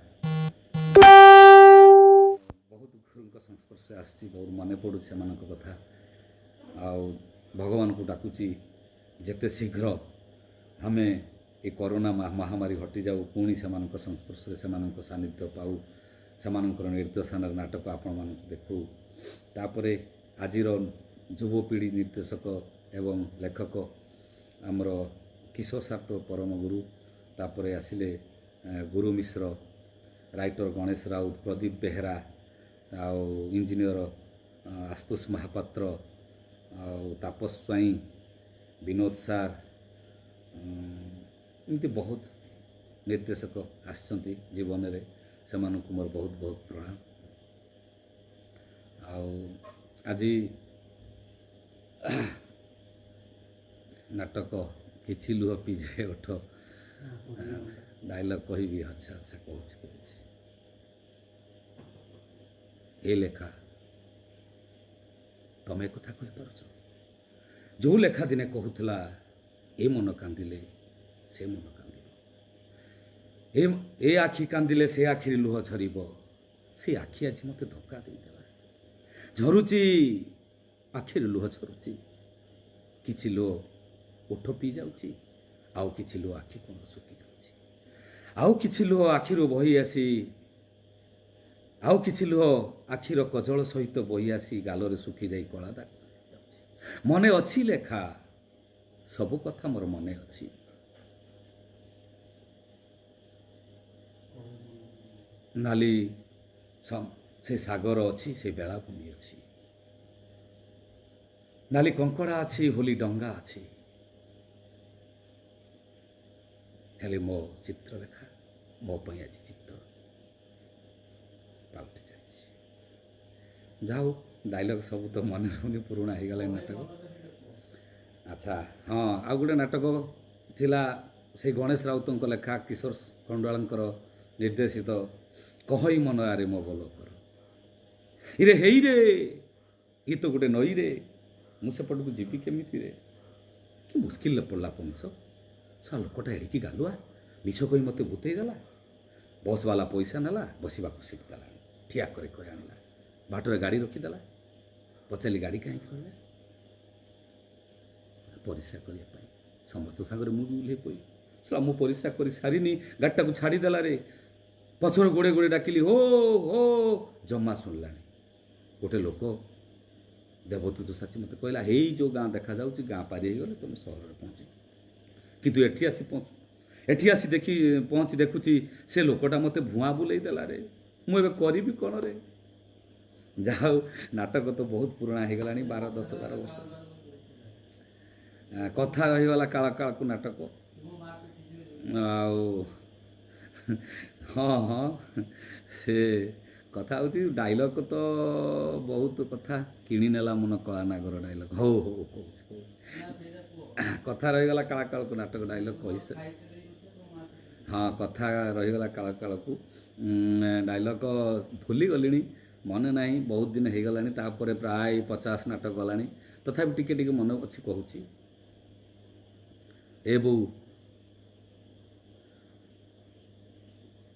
ବହୁତ ଗୁରୁଙ୍କ ସଂସ୍ପର୍ଶରେ ଆସିଛି, ବହୁତ ମନେ ପଡ଼ୁଛି ସେମାନଙ୍କ କଥା। ଆଉ ଭଗବାନଙ୍କୁ ଡାକୁଛି ଯେତେ ଶୀଘ୍ର ଆମେ ए कोरोना महामारी हटि जाऊ पुणी सेमानक संस्पर्श सेमानक सानिध्य पाऊ सेमानकर निर्देशन नाटक आपण मान देखू तापरे आजिर युवपीढ़ी निर्देशक एवं लेखक आमर किशोर सार तो परम गुरु तापरे आसिले गुरु मिश्र राइटर गणेश राउत प्रदीप बेहेरा आउ इंजीनियर आशुतोष महापात्र आउ तापस स्वाई विनोद सार एमती बहुत निर्देशक आसचंती जीवन रे सेमानकु मोर बहुत बहुत प्रणाम। आज नाटक किछि लुह पी जाए ओठ डायलॉग कहि अच्छा अच्छा कहूँ ए लेखा तमे कथा कहि पारछ जो लेखा दिने कहूला ए मन कांदिले से मन कांदिब ए आखि कांदिले से आखिर लुह झरिब से आखि आज मते धोखा देदेला झरुची आखिर लुह झरुची किछि लुह ओठ पी जाउची आउ किछि लुह आखि कोन सुखी जाउची आउ किछि लुह आखिरो बही आसी आउ किछि लुह आखिर कजल सहित बही आसी गालरे सुखी जाई कला दाग जाउची मने अछि लेखा सब कथा मोर मने अछि नाली से सागर अच्छी से बेलाभूमि अच्छी नाली कंकड़ा अच्छी होली डंगा अच्छी हेले मो चित्रलेखा मो पई आज चित्र पाउटी जाइछि जाओ डायलॉग सब तो मन रहनी पुराना हो गला नाटक। अच्छा हाँ आ गोटे नाटक थिला से गणेश राउतଙ୍କ लेखा किशोर खंडाळଙ୍କର निर्देशित कहि मन आरे मो बोल कर इरे हेई रे ये तो गोटे नई रे मुझे पट को जीवी केमिति रे कि मुस्किल पड़ला पंच सा लोकटा एड़िकी गालुआ मिछ कही मत भूतई देला बस वाला पैसा नेला बसवा सीट देला ठिया करे करे आनला बाटर गाड़ी रखीदेला पचारि गाड़ी कहीं कहला परिस्रा करने समस्त सागर मुझे उल्ले पई सला मु परिस्रा कर सारिनी गाड़ीटा को छाड़ीदेला रे पछर गोड़े गोड़े डाकिली हो हो जमा शुणला गोटे लोक देवदूत साची मत कहला हे जो गाँ देखा जाऊँ गाँ पारी गले तुम सहर पहुँची कितु एठी आसी देखी पहुँची देखुची से लोकटा मत भुआ बुले देला रे मुझे करी कौन रे जाओ नाटक तो बहुत पुराना हो गला 12-10-12 वर्ष कथा रहीगला काला काला को नाटक हाँ हाँ से कथा हूँ डायलॉग तो बहुत कथा किणी नेला मन कला नागर डायलॉग हो हो कथा रहीगला काला काला को नाटक डायलॉग कही हाँ कथा रहीगला काला काला को डायलॉग भूली गली मन ना बहुत दिन हो गला तापर प्राय 50 नाटक गला तथापि टिके टिके मन अच्छी कहूँ ए बो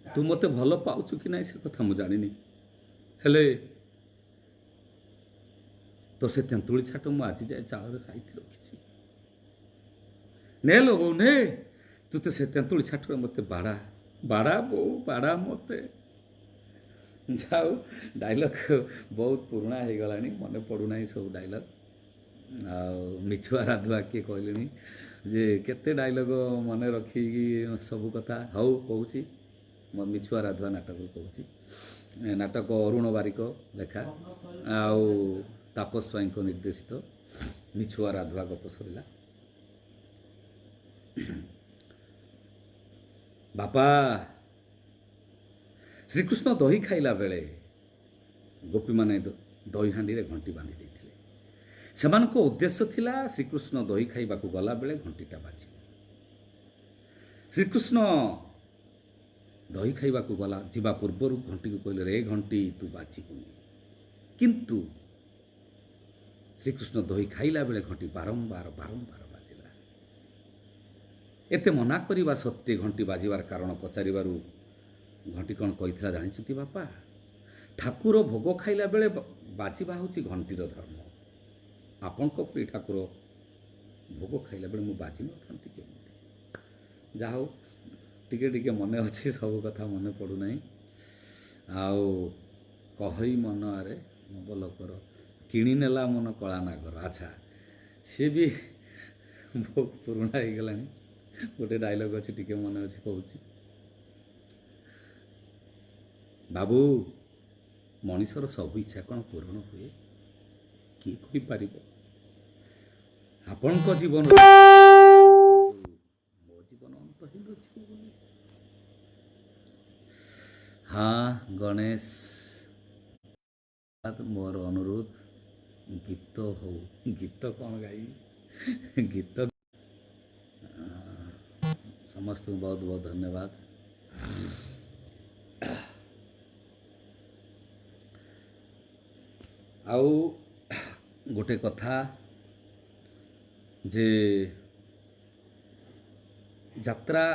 तू मते भल पाउछु कि नहीं से कथा मु जानिनी हेले तो से तेंतुली छाट मु आज जाए चाल साई रखी ने लो बो ने तू तो से तेंतुली छाट मते बाड़ा बाड़ा बो बाड़ा मते जाओ डायलॉग बहुत पुराना हो गला मन पड़ूना सब डायलॉग आ मिछुआ राधुआ किए कहले जे केते डायलॉग मन रखिकी सब कथा हौ कहूँ मो मिछुआ राधुआ नाटक कहूँ नाटक अरुण बारिक लेखा आउ तापस स्वाई निर्देशित मिछुआ राधुआ गप सरिला बापा श्रीकृष्ण दही खाइला बेले गोपी माने दही हांडी रे घंटी बांधी देथिले सेमानको उद्देश्य थिला श्रीकृष्ण दही खाइबा को गला बेले घंटीटा बाजी श्रीकृष्ण दही खाइबा को गला जीवा पूर्वर घंटी को कहले रे घंटी तू बाजिबुनी किंतु श्रीकृष्ण दही खाइला बेले घंटी बारंबार बारंबार बाजिला एते मना करिबा सत्य घंटी बाजिबार कारण पचारिबारु घंटी कौन कही जानी बापा ठाकुर भोग खाइला बेले बाजिबा होची घंटीर धर्म आपण प्रिय ठाकुर भोग खाइला बेले मु बाजी न थांती केमती ଯାହା ହଉ ଟିକେ ଟିକେ ମନେ ଅଛି, ସବୁ କଥା ମନେ ପଡ଼ୁନାହିଁ। ଆଉ କହଇ ମନ ଆରେ ନବଲକର କିଣିନେଲା ମନ କଳା ନାଗର। ଆଚ୍ଛା, ସିଏ ବି ବହୁତ ପୁରୁଣା ହେଇଗଲାଣି। ଗୋଟେ ଡାଇଲଗ୍ ଅଛି, ଟିକେ ମନେ ଅଛି, କହୁଛି। ବାବୁ, ମଣିଷର ସବୁ ଇଚ୍ଛା କ'ଣ ପୂରଣ ହୁଏ? କିଏ କହିପାରିବ? ଆପଣଙ୍କ ଜୀବନ ମୋ ଜୀବନ ଅନ୍ତହୀନ ଅଛି ବୋଲି। ହଁ ଗଣେଶ, ମୋର ଅନୁରୋଧ, ଗୀତ ହଉ। ଗୀତ କ'ଣ ଗାଇବି? ଗୀତ ସମସ୍ତଙ୍କୁ ବହୁତ ବହୁତ ଧନ୍ୟବାଦ। ଆଉ ଗୋଟେ କଥା ଯେ ଯାତ୍ରା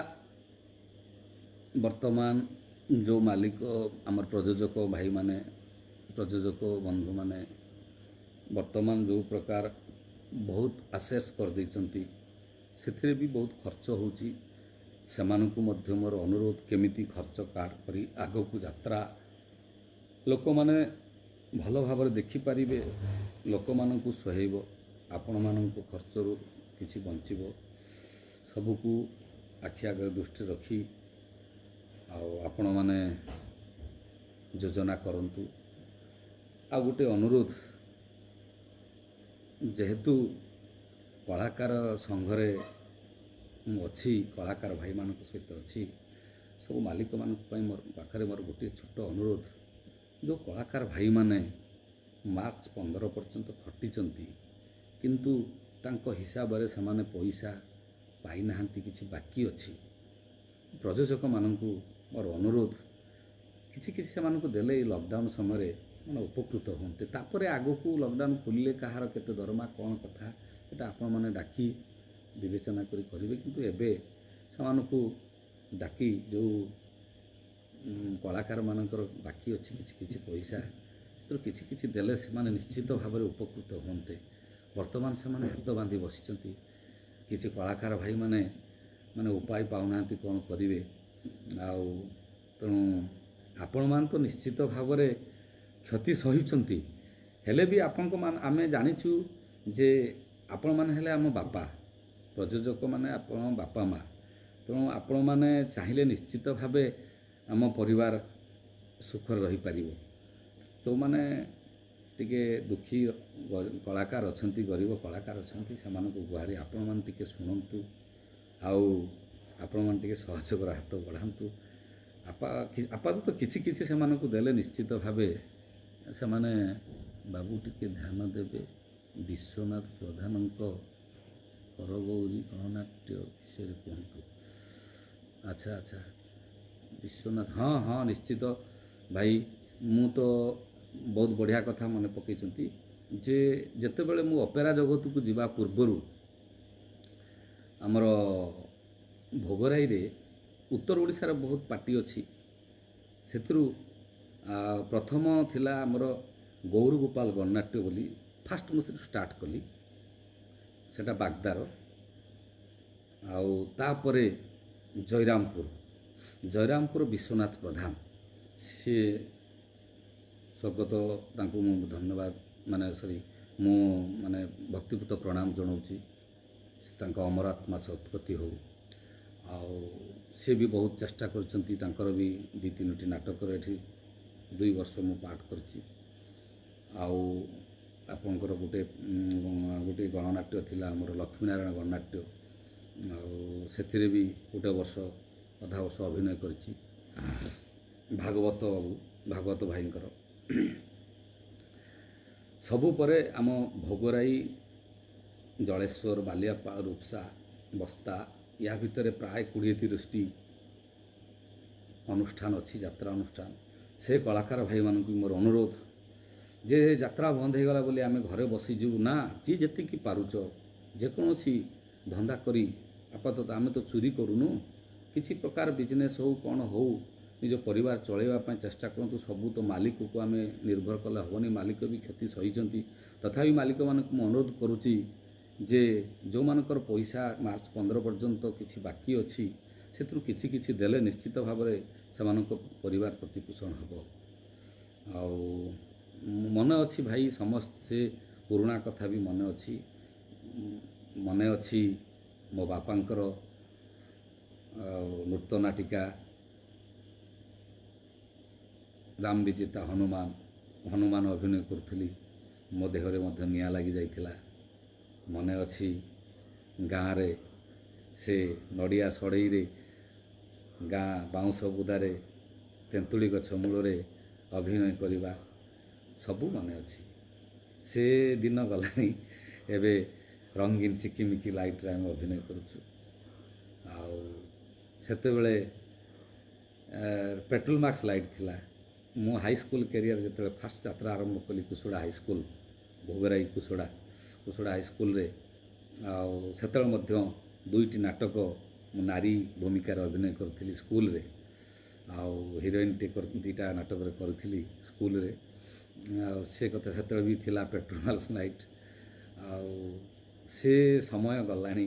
ବର୍ତ୍ତମାନ ଯେଉଁ ମାଲିକ ଆମର ପ୍ରଯୋଜକ ଭାଇମାନେ, ପ୍ରଯୋଜକ ବନ୍ଧୁମାନେ ବର୍ତ୍ତମାନ ଯେଉଁ ପ୍ରକାର ବହୁତ ଆସେସ୍ କରିଦେଇଛନ୍ତି, ସେଥିରେ ବି ବହୁତ ଖର୍ଚ୍ଚ ହେଉଛି। ସେମାନଙ୍କୁ ମଧ୍ୟ ମୋର ଅନୁରୋଧ, କେମିତି ଖର୍ଚ୍ଚ କାଟ କରି ଆଗକୁ ଯାତ୍ରା ଲୋକମାନେ ଭଲ ଭାବରେ ଦେଖିପାରିବେ, ଲୋକମାନଙ୍କୁ ସୁହାଇବ, ଆପଣମାନଙ୍କ ଖର୍ଚ୍ଚରୁ କିଛି ବଞ୍ଚିବ। ସବୁକୁ ଆଖି ଆଗରେ ଦୃଷ୍ଟି ରଖି ଆଉ ଆପଣମାନେ ଯୋଜନା କରନ୍ତୁ। ଆଉ ଗୋଟେ ଅନୁରୋଧ, ଯେହେତୁ କଳାକାର ସଂଘରେ ମୁଁ ଅଛି, କଳାକାର ଭାଇମାନଙ୍କ ସହିତ ଅଛି, ସବୁ ମାଲିକମାନଙ୍କ ପାଇଁ ମୋର ପାଖରେ ମୋର ଗୋଟିଏ ଛୋଟ ଅନୁରୋଧ। ଯେଉଁ କଳାକାର ଭାଇମାନେ ମାର୍ଚ୍ଚ 15 ପର୍ଯ୍ୟନ୍ତ ଖଟିଛନ୍ତି, କିନ୍ତୁ ତାଙ୍କ ହିସାବରେ ସେମାନେ ପଇସା ପାଇନାହାନ୍ତି, କିଛି ବାକି ଅଛି। ପ୍ରଯୋଜକମାନଙ୍କୁ ମୋର ଅନୁରୋଧ, କିଛି କିଛି ସେମାନଙ୍କୁ ଦେଲେ ଏଇ ଲକଡାଉନ୍ ସମୟରେ ସେମାନେ ଉପକୃତ ହୁଅନ୍ତେ। ତାପରେ ଆଗକୁ ଲକଡାଉନ୍ ଖୋଲିଲେ କାହାର କେତେ ଦରମା କ'ଣ କଥା, ସେଇଟା ଆପଣମାନେ ଡାକି ବିବେଚନା କରି କରିବେ। କିନ୍ତୁ ଏବେ ସେମାନଙ୍କୁ ଡାକି ଯେଉଁ କଳାକାରମାନଙ୍କର ବାକି ଅଛି କିଛି କିଛି ପଇସା, ସେଥିରୁ କିଛି କିଛି ଦେଲେ ସେମାନେ ନିଶ୍ଚିତ ଭାବରେ ଉପକୃତ ହୁଅନ୍ତେ। ବର୍ତ୍ତମାନ ସେମାନେ ହାତ ବାନ୍ଧି ବସିଛନ୍ତି। କିଛି କଳାକାର ଭାଇମାନେ ଉପାୟ ପାଉନାହାନ୍ତି କ'ଣ କରିବେ। ଆଉ ତେଣୁ ଆପଣମାନେ ତ ନିଶ୍ଚିତ ଭାବରେ କ୍ଷତି ସହିଛନ୍ତି, ହେଲେ ବି ଆମେ ଜାଣିଛୁ ଯେ ଆପଣମାନେ ହେଲେ ଆମ ବାପା, ପ୍ରଯୋଜକମାନେ ଆପଣ ବାପା ମା'। ତେଣୁ ଆପଣମାନେ ଚାହିଁଲେ ନିଶ୍ଚିତ ଭାବେ ଆମ ପରିବାର ସୁଖରେ ରହିପାରିବ। ଯେଉଁମାନେ ଟିକେ ଦୁଃଖୀ କଳାକାର ଅଛନ୍ତି, ଗରିବ କଳାକାର ଅଛନ୍ତି, ସେମାନଙ୍କୁ ଗୁହାରି ଆପଣମାନେ ଟିକେ ଶୁଣନ୍ତୁ। ଆଉ ଆପଣମାନେ ଟିକେ ସହଯୋଗର ହାତ ବଢ଼ାନ୍ତୁ। ଆପାତତଃ କିଛି କିଛି ସେମାନଙ୍କୁ ଦେଲେ ନିଶ୍ଚିତ ଭାବେ ସେମାନେ, ବାବୁ ଟିକେ ଧ୍ୟାନ ଦେବେ, ବିଶ୍ୱନାଥ ପ୍ରଧାନଙ୍କ ହରଗୌରୀ ଗଣନାଟ୍ୟ ବିଷୟରେ କୁହନ୍ତୁ। ଆଚ୍ଛା ଆଚ୍ଛା, ବିଶ୍ୱନାଥ, ହଁ ହଁ ନିଶ୍ଚିତ ଭାଇ, ମୁଁ ତ ବହୁତ ବଢ଼ିଆ କଥା ମନେ ପକାଇଛନ୍ତି ଯେ ଯେତେବେଳେ ମୁଁ ଅପେରା ଜଗତକୁ ଯିବା ପୂର୍ବରୁ ଆମର ଭୋଗରାଇରେ ଉତ୍ତର ଓଡ଼ିଶାର ବହୁତ ପାର୍ଟି ଅଛି। ସେଥିରୁ ପ୍ରଥମ ଥିଲା ଆମର ଗୌରଗୋପାଳ ଗଣନାଟ୍ୟ ବୋଲି, ଫାଷ୍ଟ ମୁଁ ସେଠୁ ଷ୍ଟାର୍ଟ କଲି, ସେଟା ବାଗଦାର। ଆଉ ତାପରେ ଜୟରାମପୁର ବିଶ୍ୱନାଥ ପ୍ରଧାନ, ସିଏ ସ୍ୱର୍ଗତ, ତାଙ୍କୁ ମୁଁ ଧନ୍ୟବାଦ ମୁଁ ଭକ୍ତିପୂତ ପ୍ରଣାମ ଜଣାଉଛି। ତାଙ୍କ ଅମର ଆତ୍ମା ସଦ୍ଗତି ହେଉ। ଆଉ ସିଏ ବି ବହୁତ ଚେଷ୍ଟା କରିଛନ୍ତି, ତାଙ୍କର ବି 2-3ଟି ନାଟକରେ ଏଠି 2 ବର୍ଷ ମୁଁ ପାଠ କରିଛି। ଆଉ ଆପଣଙ୍କର ଗୋଟେ ଗଣନାଟ୍ୟ ଥିଲା ଆମର ଲକ୍ଷ୍ମୀନାରାୟଣ ଗଣନାଟ୍ୟ, ଆଉ ସେଥିରେ ବି ଗୋଟେ ବର୍ଷ ଅଧା ବର୍ଷ ଅଭିନୟ କରିଛି। ଭାଗବତ ଭାଇଙ୍କର ସବୁ ପରେ ଆମ ଭୋଗରାଇ, ଜଳେଶ୍ୱର, ବାଲିଆପାଳ, ରୁପ୍ସା, ବସ୍ତା, ୟା ଭିତରେ ପ୍ରାୟ 20-30ଟି ଅନୁଷ୍ଠାନ ଅଛି, ଯାତ୍ରା ଅନୁଷ୍ଠାନ। ସେ କଳାକାର ଭାଇମାନଙ୍କୁ ମୋର ଅନୁରୋଧ ଯେ ଯାତ୍ରା ବନ୍ଦ ହୋଇଗଲା ବୋଲି ଆମେ ଘରେ ବସିଯିବୁ ନା, ଯିଏ ଯେତିକି ପାରୁଛ ଯେକୌଣସି ଧନ୍ଦା କରି, ଆପାତତଃ ଆମେ ତ ଚୁରି କରୁନୁ, କିଛି ପ୍ରକାର ବିଜନେସ୍ ହେଉ କ'ଣ ହେଉ ନିଜ ପରିବାର ଚଳାଇବା ପାଇଁ ଚେଷ୍ଟା କରନ୍ତୁ। ସବୁ ତ ମାଲିକକୁ ଆମେ ନିର୍ଭର କଲେ ହେବନି, ମାଲିକ ବି କ୍ଷତି ସହିଛନ୍ତି। ତଥାପି ମାଲିକମାନଙ୍କୁ ମୁଁ ଅନୁରୋଧ କରୁଛି ଯେ ଯେଉଁମାନଙ୍କର ପଇସା ମାର୍ଚ୍ଚ 15 ପର୍ଯ୍ୟନ୍ତ କିଛି ବାକି ଅଛି, ସେଥିରୁ କିଛି କିଛି ଦେଲେ ନିଶ୍ଚିତ ଭାବରେ ସେମାନଙ୍କ ପରିବାର ପ୍ରତିପୋଷଣ ହେବ। ଆଉ ମନେ ଅଛି ଭାଇ ସମସ୍ତେ ପୁରୁଣା କଥା ବି ମନେ ଅଛି। ମନେ ଅଛି ମୋ ବାପାଙ୍କର ନୃତ୍ୟ ନାଟିକା ରାମ ବିଜେତା ହନୁମାନ ଅଭିନୟ କରୁଥିଲି। ମୋ ଦେହରେ ମଧ୍ୟ ନିଆଁ ଲାଗିଯାଇଥିଲା। ମନେ ଅଛି ଗାଁରେ ସେ ନଡ଼ିଆ ସଢ଼େଇରେ ଗାଁ ବାଉଁଶ ବୁଦାରେ ତେନ୍ତୁଳି ଗଛ ମୂଳରେ ଅଭିନୟ କରିବା ସବୁ ମନେ ଅଛି। ସେ ଦିନ ଗଲାଣି। ଏବେ ରଙ୍ଗୀନ ଚିକିମିକି ଲାଇଟ୍ରେ ଆମେ ଅଭିନୟ କରୁଛୁ। ଆଉ ସେତେବେଳେ ପେଟ୍ରୋଲ ମାର୍କ୍ସ ଲାଇଟ୍ ଥିଲା। ମୁଁ ହାଇସ୍କୁଲ କ୍ୟାରିୟର ଯେତେବେଳେ ଫାଷ୍ଟ ଯାତ୍ରା ଆରମ୍ଭ କଲି କୁସୁଡ଼ା ହାଇସ୍କୁଲ, ଭୋଗରାଇ କୁସୁଡ଼ା ହାଇସ୍କୁଲରେ, ଆଉ ସେତେବେଳେ ମଧ୍ୟ 2ଟି ନାଟକ ମୁଁ ନାରୀ ଭୂମିକାରେ ଅଭିନୟ କରିଥିଲି ସ୍କୁଲରେ। ଆଉ ହିରୋଇନଟେ 2ଟା ନାଟକରେ କରିଥିଲି ସ୍କୁଲରେ। ଆଉ ସେ କଥା ସେତେବେଳେ ବି ଥିଲା ପେଟ୍ରୋଲ ମାର୍କ୍ସ ଲାଇଟ୍। ଆଉ ସେ ସମୟ ଗଲାଣି।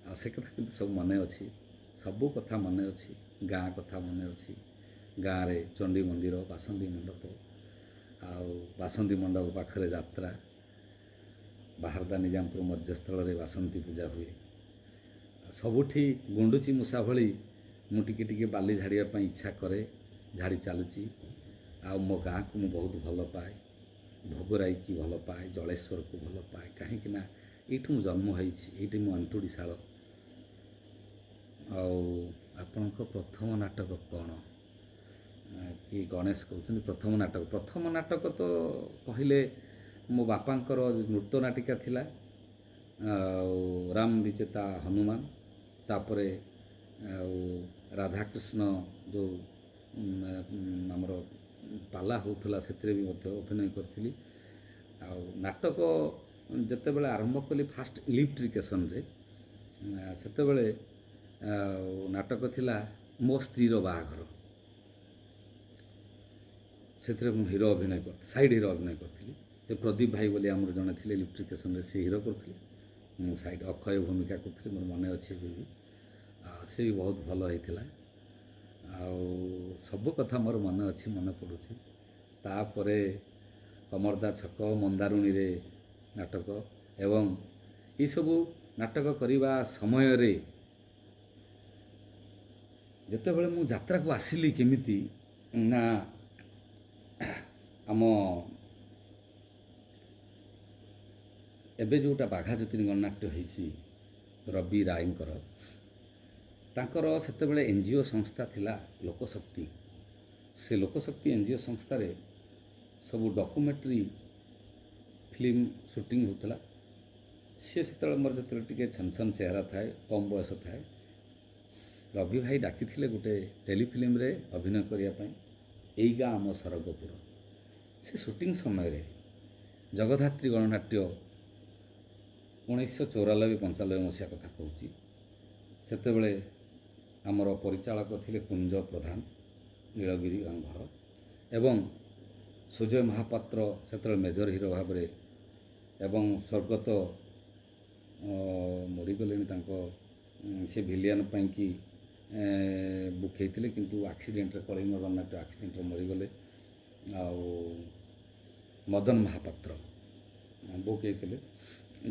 ଆଉ ସେ କଥା କିନ୍ତୁ ସବୁ ମନେ ଅଛି। ସବୁ କଥା ମନେ ଅଛି। ଗାଁ କଥା ମନେ ଅଛି। ଗାଁରେ ଚଣ୍ଡୀ ମନ୍ଦିର, ବାସନ୍ତୀ ମଣ୍ଡପ, ଆଉ ବାସନ୍ତୀ ମଣ୍ଡପ ପାଖରେ ଯାତ୍ରା, ବାହାରଦା ନିଜାମପୁର ମధ్ୟସ୍ଥଳରେ ବାସନ୍ତୀ ପୂଜା ହୁଏ। ସବୁଠି ଗୁଣ୍ଡୁଚି ମୂଷା ଭଳି ମୁଁ ଟିକେ ଟିକେ ବାଲି ଝାଡ଼ିବା ପାଇଁ ଇଚ୍ଛା କରେ, ଝାଡ଼ି ଚାଲୁଛି। ଆଉ ମୋ ଗାଁକୁ ମୁଁ ବହୁତ ଭଲ ପାଏ, ଭୋଗରାଇକି ଭଲ ପାଏ, ଜଳେଶ୍ୱରକୁ ଭଲ ପାଏ। କାହିଁକିନା ଏଇଠୁ ମୁଁ ଜନ୍ମ ହେଇଛି, ଏଇଠି ମୁଁ ଅନ୍ତୁଡ଼ିଶାଳ। ଆଉ ଆପଣଙ୍କ ପ୍ରଥମ ନାଟକ କ'ଣ? କି ଗଣେଶ କହୁଛନ୍ତି ପ୍ରଥମ ନାଟକ ତ କହିଲେ ମୋ ବାପାଙ୍କର ନୃତ୍ୟ ନାଟିକା ଥିଲା, ଆଉ ରାମ ବିଜେତା ହନୁମାନ। ତାପରେ ଆଉ ରାଧାକୃଷ୍ଣ ଯେଉଁ ଆମର ପାଲା ହେଉଥିଲା ସେଥିରେ ବି ମଧ୍ୟ ଅଭିନୟ କରିଥିଲି। ଆଉ ନାଟକ ଯେତେବେଳେ ଆରମ୍ଭ କଲି ଫାଷ୍ଟ ଇଲେକ୍ଟ୍ରିକେସନରେ, ସେତେବେଳେ ନାଟକ ଥିଲା ମୋ ସ୍ତ୍ରୀର ବାହାଘର। ସେଥିରେ ମୁଁ ହିରୋ ଅଭିନୟ କରିଥିଲି, ସାଇଡ଼୍ ହିରୋ ଅଭିନୟ କରିଥିଲି। ସେ ପ୍ରଦୀପ ଭାଇ ବୋଲି ଆମର ଜଣେ ଥିଲେ ଇଲେକ୍ଟ୍ରିକେସନରେ, ସେ ହିରୋ କରୁଥିଲେ, ମୁଁ ସାଇଡ଼୍ ଅକ୍ଷୟ ଭୂମିକା କରୁଥିଲି। ମୋର ମନେ ଅଛି ଏବେ ବି। ଆଉ ସେ ବି ବହୁତ ଭଲ ହେଇଥିଲା। ଆଉ ସବୁ କଥା ମୋର ମନେ ଅଛି, ମନେ ପଡ଼ୁଛି। ତାପରେ କମରଦା ଛକ, ମନ୍ଦାରୁଣୀରେ ନାଟକ, ଏବଂ ଏସବୁ ନାଟକ କରିବା ସମୟରେ ଯେତେବେଳେ ମୁଁ ଯାତ୍ରାକୁ ଆସିଲି କେମିତି ନା, ଆମ ଏବେ ଯେଉଁଟା ବାଘା ଯତୀନ ଗଣନାଟ୍ୟ ହେଇଛି ରବି ରାୟଙ୍କର, ତାଙ୍କର ସେତେବେଳେ NGO ସଂସ୍ଥା ଥିଲା ଲୋକଶକ୍ତି। ସେ ଲୋକଶକ୍ତି NGO ସଂସ୍ଥାରେ ସବୁ ଡକୁମେଣ୍ଟାରୀ ଫିଲ୍ମ ସୁଟିଂ ହେଉଥିଲା। ସିଏ ସେତେବେଳେ ମୋର ଯେତେବେଳେ ଟିକେ ଛନଛନ ଚେହେରା ଥାଏ, କମ୍ ବୟସ ଥାଏ, ରବି ଭାଇ ଡାକିଥିଲେ ଗୋଟେ ଟେଲିଫିଲ୍ମରେ ଅଭିନୟ କରିବା ପାଇଁ, ଏଇ ଗାଁ ଆମ ସରଗପୁର। ସେ ସୁଟିଂ ସମୟରେ ଜଗଦ୍ଧାତ୍ରୀ ଗଣନାଟ୍ୟ 1994-95 ମସିହା କଥା କହୁଛି। ସେତେବେଳେ ଆମର ପରିଚାଳକ ଥିଲେ କୁଞ୍ଜ ପ୍ରଧାନ, ନୀଳଗିରି ଘର, ଏବଂ ସୁଜୟ ମହାପାତ୍ର ସେତେବେଳେ ମେଜର ହିରୋ ଭାବରେ, ଏବଂ ସ୍ୱର୍ଗତ ମରିଗଲେଣି ତାଙ୍କ, ସେ ଭିଲିଆନ ପାଇଁକି ବୁକ୍ ହେଇଥିଲେ, କିନ୍ତୁ ଆକ୍ସିଡେଣ୍ଟରେ, କଳିଙ୍ଗ ଗଣନାଟ୍ୟ ଆକ୍ସିଡେଣ୍ଟରେ ମରିଗଲେ। ଆଉ ମଦନ ମହାପାତ୍ର ବୁକ୍ ହେଇଥିଲେ।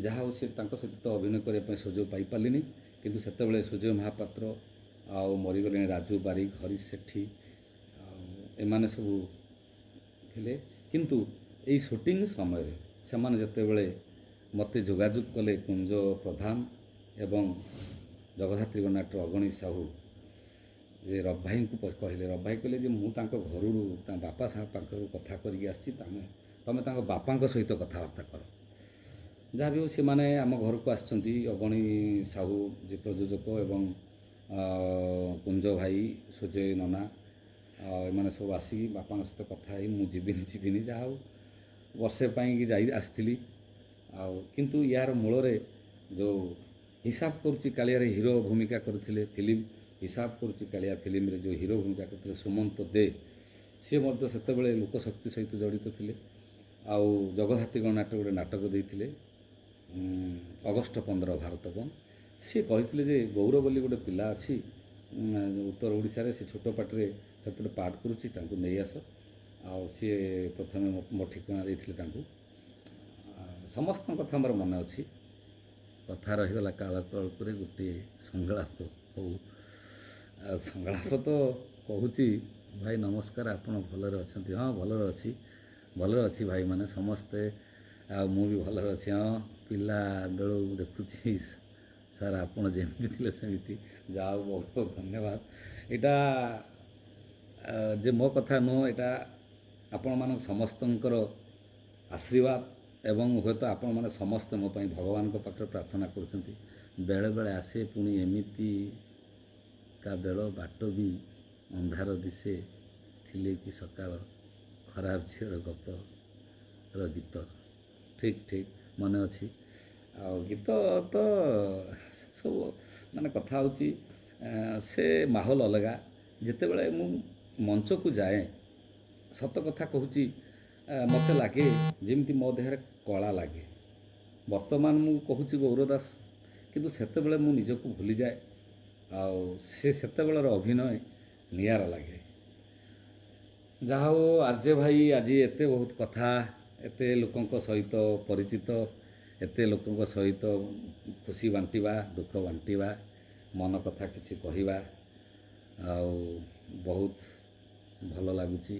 ଯାହା ହଉ, ସେ ତାଙ୍କ ସହିତ ତ ଅଭିନୟ କରିବା ପାଇଁ ସୁଯୋଗ ପାଇପାରିଲିନି। କିନ୍ତୁ ସେତେବେଳେ ସୁଜୟ ମହାପାତ୍ର ଆଉ ମରିଗଲେଣି ରାଜୁ ବାରିକ, ହରିଶ ସେଠୀ, ଆଉ ଏମାନେ ସବୁ ଥିଲେ। କିନ୍ତୁ ଏଇ ସୁଟିଂ ସମୟରେ ସେମାନେ ଯେତେବେଳେ ମୋତେ ଯୋଗାଯୋଗ କଲେ, କୁଞ୍ଜ ପ୍ରଧାନ ଏବଂ ଜଗଦ୍ଧାତ୍ରୀ ଗଣନାଟ୍ୟର ଅଗଣୀ ସାହୁ, ଯେ ରବି ଭାଇଙ୍କୁ କହିଲେ, ରବି ଭାଇ କହିଲେ ଯେ ମୁଁ ତାଙ୍କ ଘରୁ ତାଙ୍କ ବାପା ସାହେବ ପାଖରୁ କଥା କରିକି ଆସିଛି, ତମେ ତାଙ୍କ ବାପାଙ୍କ ସହିତ କଥାବାର୍ତ୍ତା କର। ଯାହା ବି ହଉ, ସେମାନେ ଆମ ଘରକୁ ଆସିଛନ୍ତି, ଅଗଣୀ ସାହୁ ଯେ ପ୍ରଯୋଜକ, ଏବଂ କୁଞ୍ଜ ଭାଇ, ସୁଜୟ ନନା, ଏମାନେ ସବୁ ଆସିକି ବାପାଙ୍କ ସହିତ କଥା ହେଇ ମୁଁ ଯିବିନି, ଯାହା ହଉ ବର୍ଷେ ପାଇଁକି ଆସିଥିଲି। ଆଉ କିନ୍ତୁ ୟାର ମୂଳରେ ଯେଉଁ ହିସାବ କରୁଛି କାଳିଆରେ ହିରୋ ଭୂମିକା କରିଥିଲେ, ଫିଲ୍ମ ହିସାବ କରୁଛି କାଳିଆ ଫିଲ୍ମରେ ଯେଉଁ ହିରୋ ଭୂମିକା କରିଥିଲେ ସୁମନ୍ତ ଦେ, ସିଏ ମଧ୍ୟ ସେତେବେଳେ ଲୋକଶକ୍ତି ସହିତ ଜଡ଼ିତ ଥିଲେ। ଆଉ ଜଗଦ୍ଧାତ୍ରୀ ଗଣନାଟ୍ୟ ଗୋଟେ ନାଟକ ଦେଇଥିଲେ, ଅଗଷ୍ଟ 15 ଭାରତ ବନ୍ଦ। ସିଏ କହିଥିଲେ ଯେ ଗୌରବ ବୋଲି ଗୋଟେ ପିଲା ଅଛି, ଉତ୍ତର ଓଡ଼ିଶାରେ ସେ ଛୋଟ ପାଟିରେ ସେପଟେ ପାଠ କରୁଛି, ତାଙ୍କୁ ନେଇ ଆସ। ଆଉ ସିଏ ପ୍ରଥମେ ମୋ ଠିକଣା ଦେଇଥିଲେ ତାଙ୍କୁ। ସମସ୍ତଙ୍କ କଥା ମୋର ମନେ ଅଛି। କଥା ରହିଗଲା କାଳ କଳ୍ପରେ ଗୋଟିଏ ସଂଳାପ ହଉ। ଆଉ ସଂଳାପ ତ କହୁଛି। ଭାଇ ନମସ୍କାର, ଆପଣ ଭଲରେ ଅଛନ୍ତି? ହଁ ଭଲରେ ଅଛି, ଭଲରେ ଅଛି ଭାଇମାନେ ସମସ୍ତେ। ଆଉ ମୁଁ ବି ଭଲରେ ଅଛି। ହଁ ପିଲାବେଳୁ ଦେଖୁଛି ସାର୍ ଆପଣ ଯେମିତି ଥିଲେ ସେମିତି। ଯାହା ହଉ ବହୁତ ବହୁତ ଧନ୍ୟବାଦ। ଏଇଟା ଯେ ମୋ କଥା ନୁହଁ, ଏଇଟା ଆପଣମାନଙ୍କ ସମସ୍ତଙ୍କର ଆଶୀର୍ବାଦ ଏବଂ ହୁଏତ ଆପଣମାନେ ସମସ୍ତେ ମୋ ପାଇଁ ଭଗବାନଙ୍କ ପାଖରେ ପ୍ରାର୍ଥନା କରୁଛନ୍ତି। ବେଳେବେଳେ ଆସେ ପୁଣି ଏମିତିକା ବେଳ, ବାଟ ବି ଅନ୍ଧାର ଦିଶେ, ଥିଲେ କି ସକାଳ, ଖରାପ ଝିଅର ଗପର ଗୀତ। ଠିକ୍ ଠିକ୍ ମନେ ଅଛି। ଆଉ ଗୀତ ତ ସବୁ ମାନେ କଥା ହେଉଛି ସେ ମାହୋଲ ଅଲଗା। ଯେତେବେଳେ ମୁଁ ମଞ୍ଚକୁ ଯାଏ, ସତ କଥା କହୁଛି, ମୋତେ ଲାଗେ ଯେମିତି ମୋ ଦେହରେ କଳା ଲାଗେ। ବର୍ତ୍ତମାନ ମୁଁ କହୁଛି ଗୌର ଦାସ, କିନ୍ତୁ ସେତେବେଳେ ମୁଁ ନିଜକୁ ଭୁଲିଯାଏ। ଆଉ ସେତେବେଳର ଅଭିନୟ ନିଆରା ଲାଗେ। ଯାହା ହଉ ଆର୍ଯ୍ୟ ଭାଇ ଆଜି ଏତେ ବହୁତ କଥା, ଏତେ ଲୋକଙ୍କ ସହିତ ପରିଚିତ, ଏତେ ଲୋକଙ୍କ ସହିତ ଖୁସି ବାଣ୍ଟିବା, ଦୁଃଖ ବାଣ୍ଟିବା, ମନ କଥା କିଛି କହିବା, ଆଉ ବହୁତ ଭଲ ଲାଗୁଛି।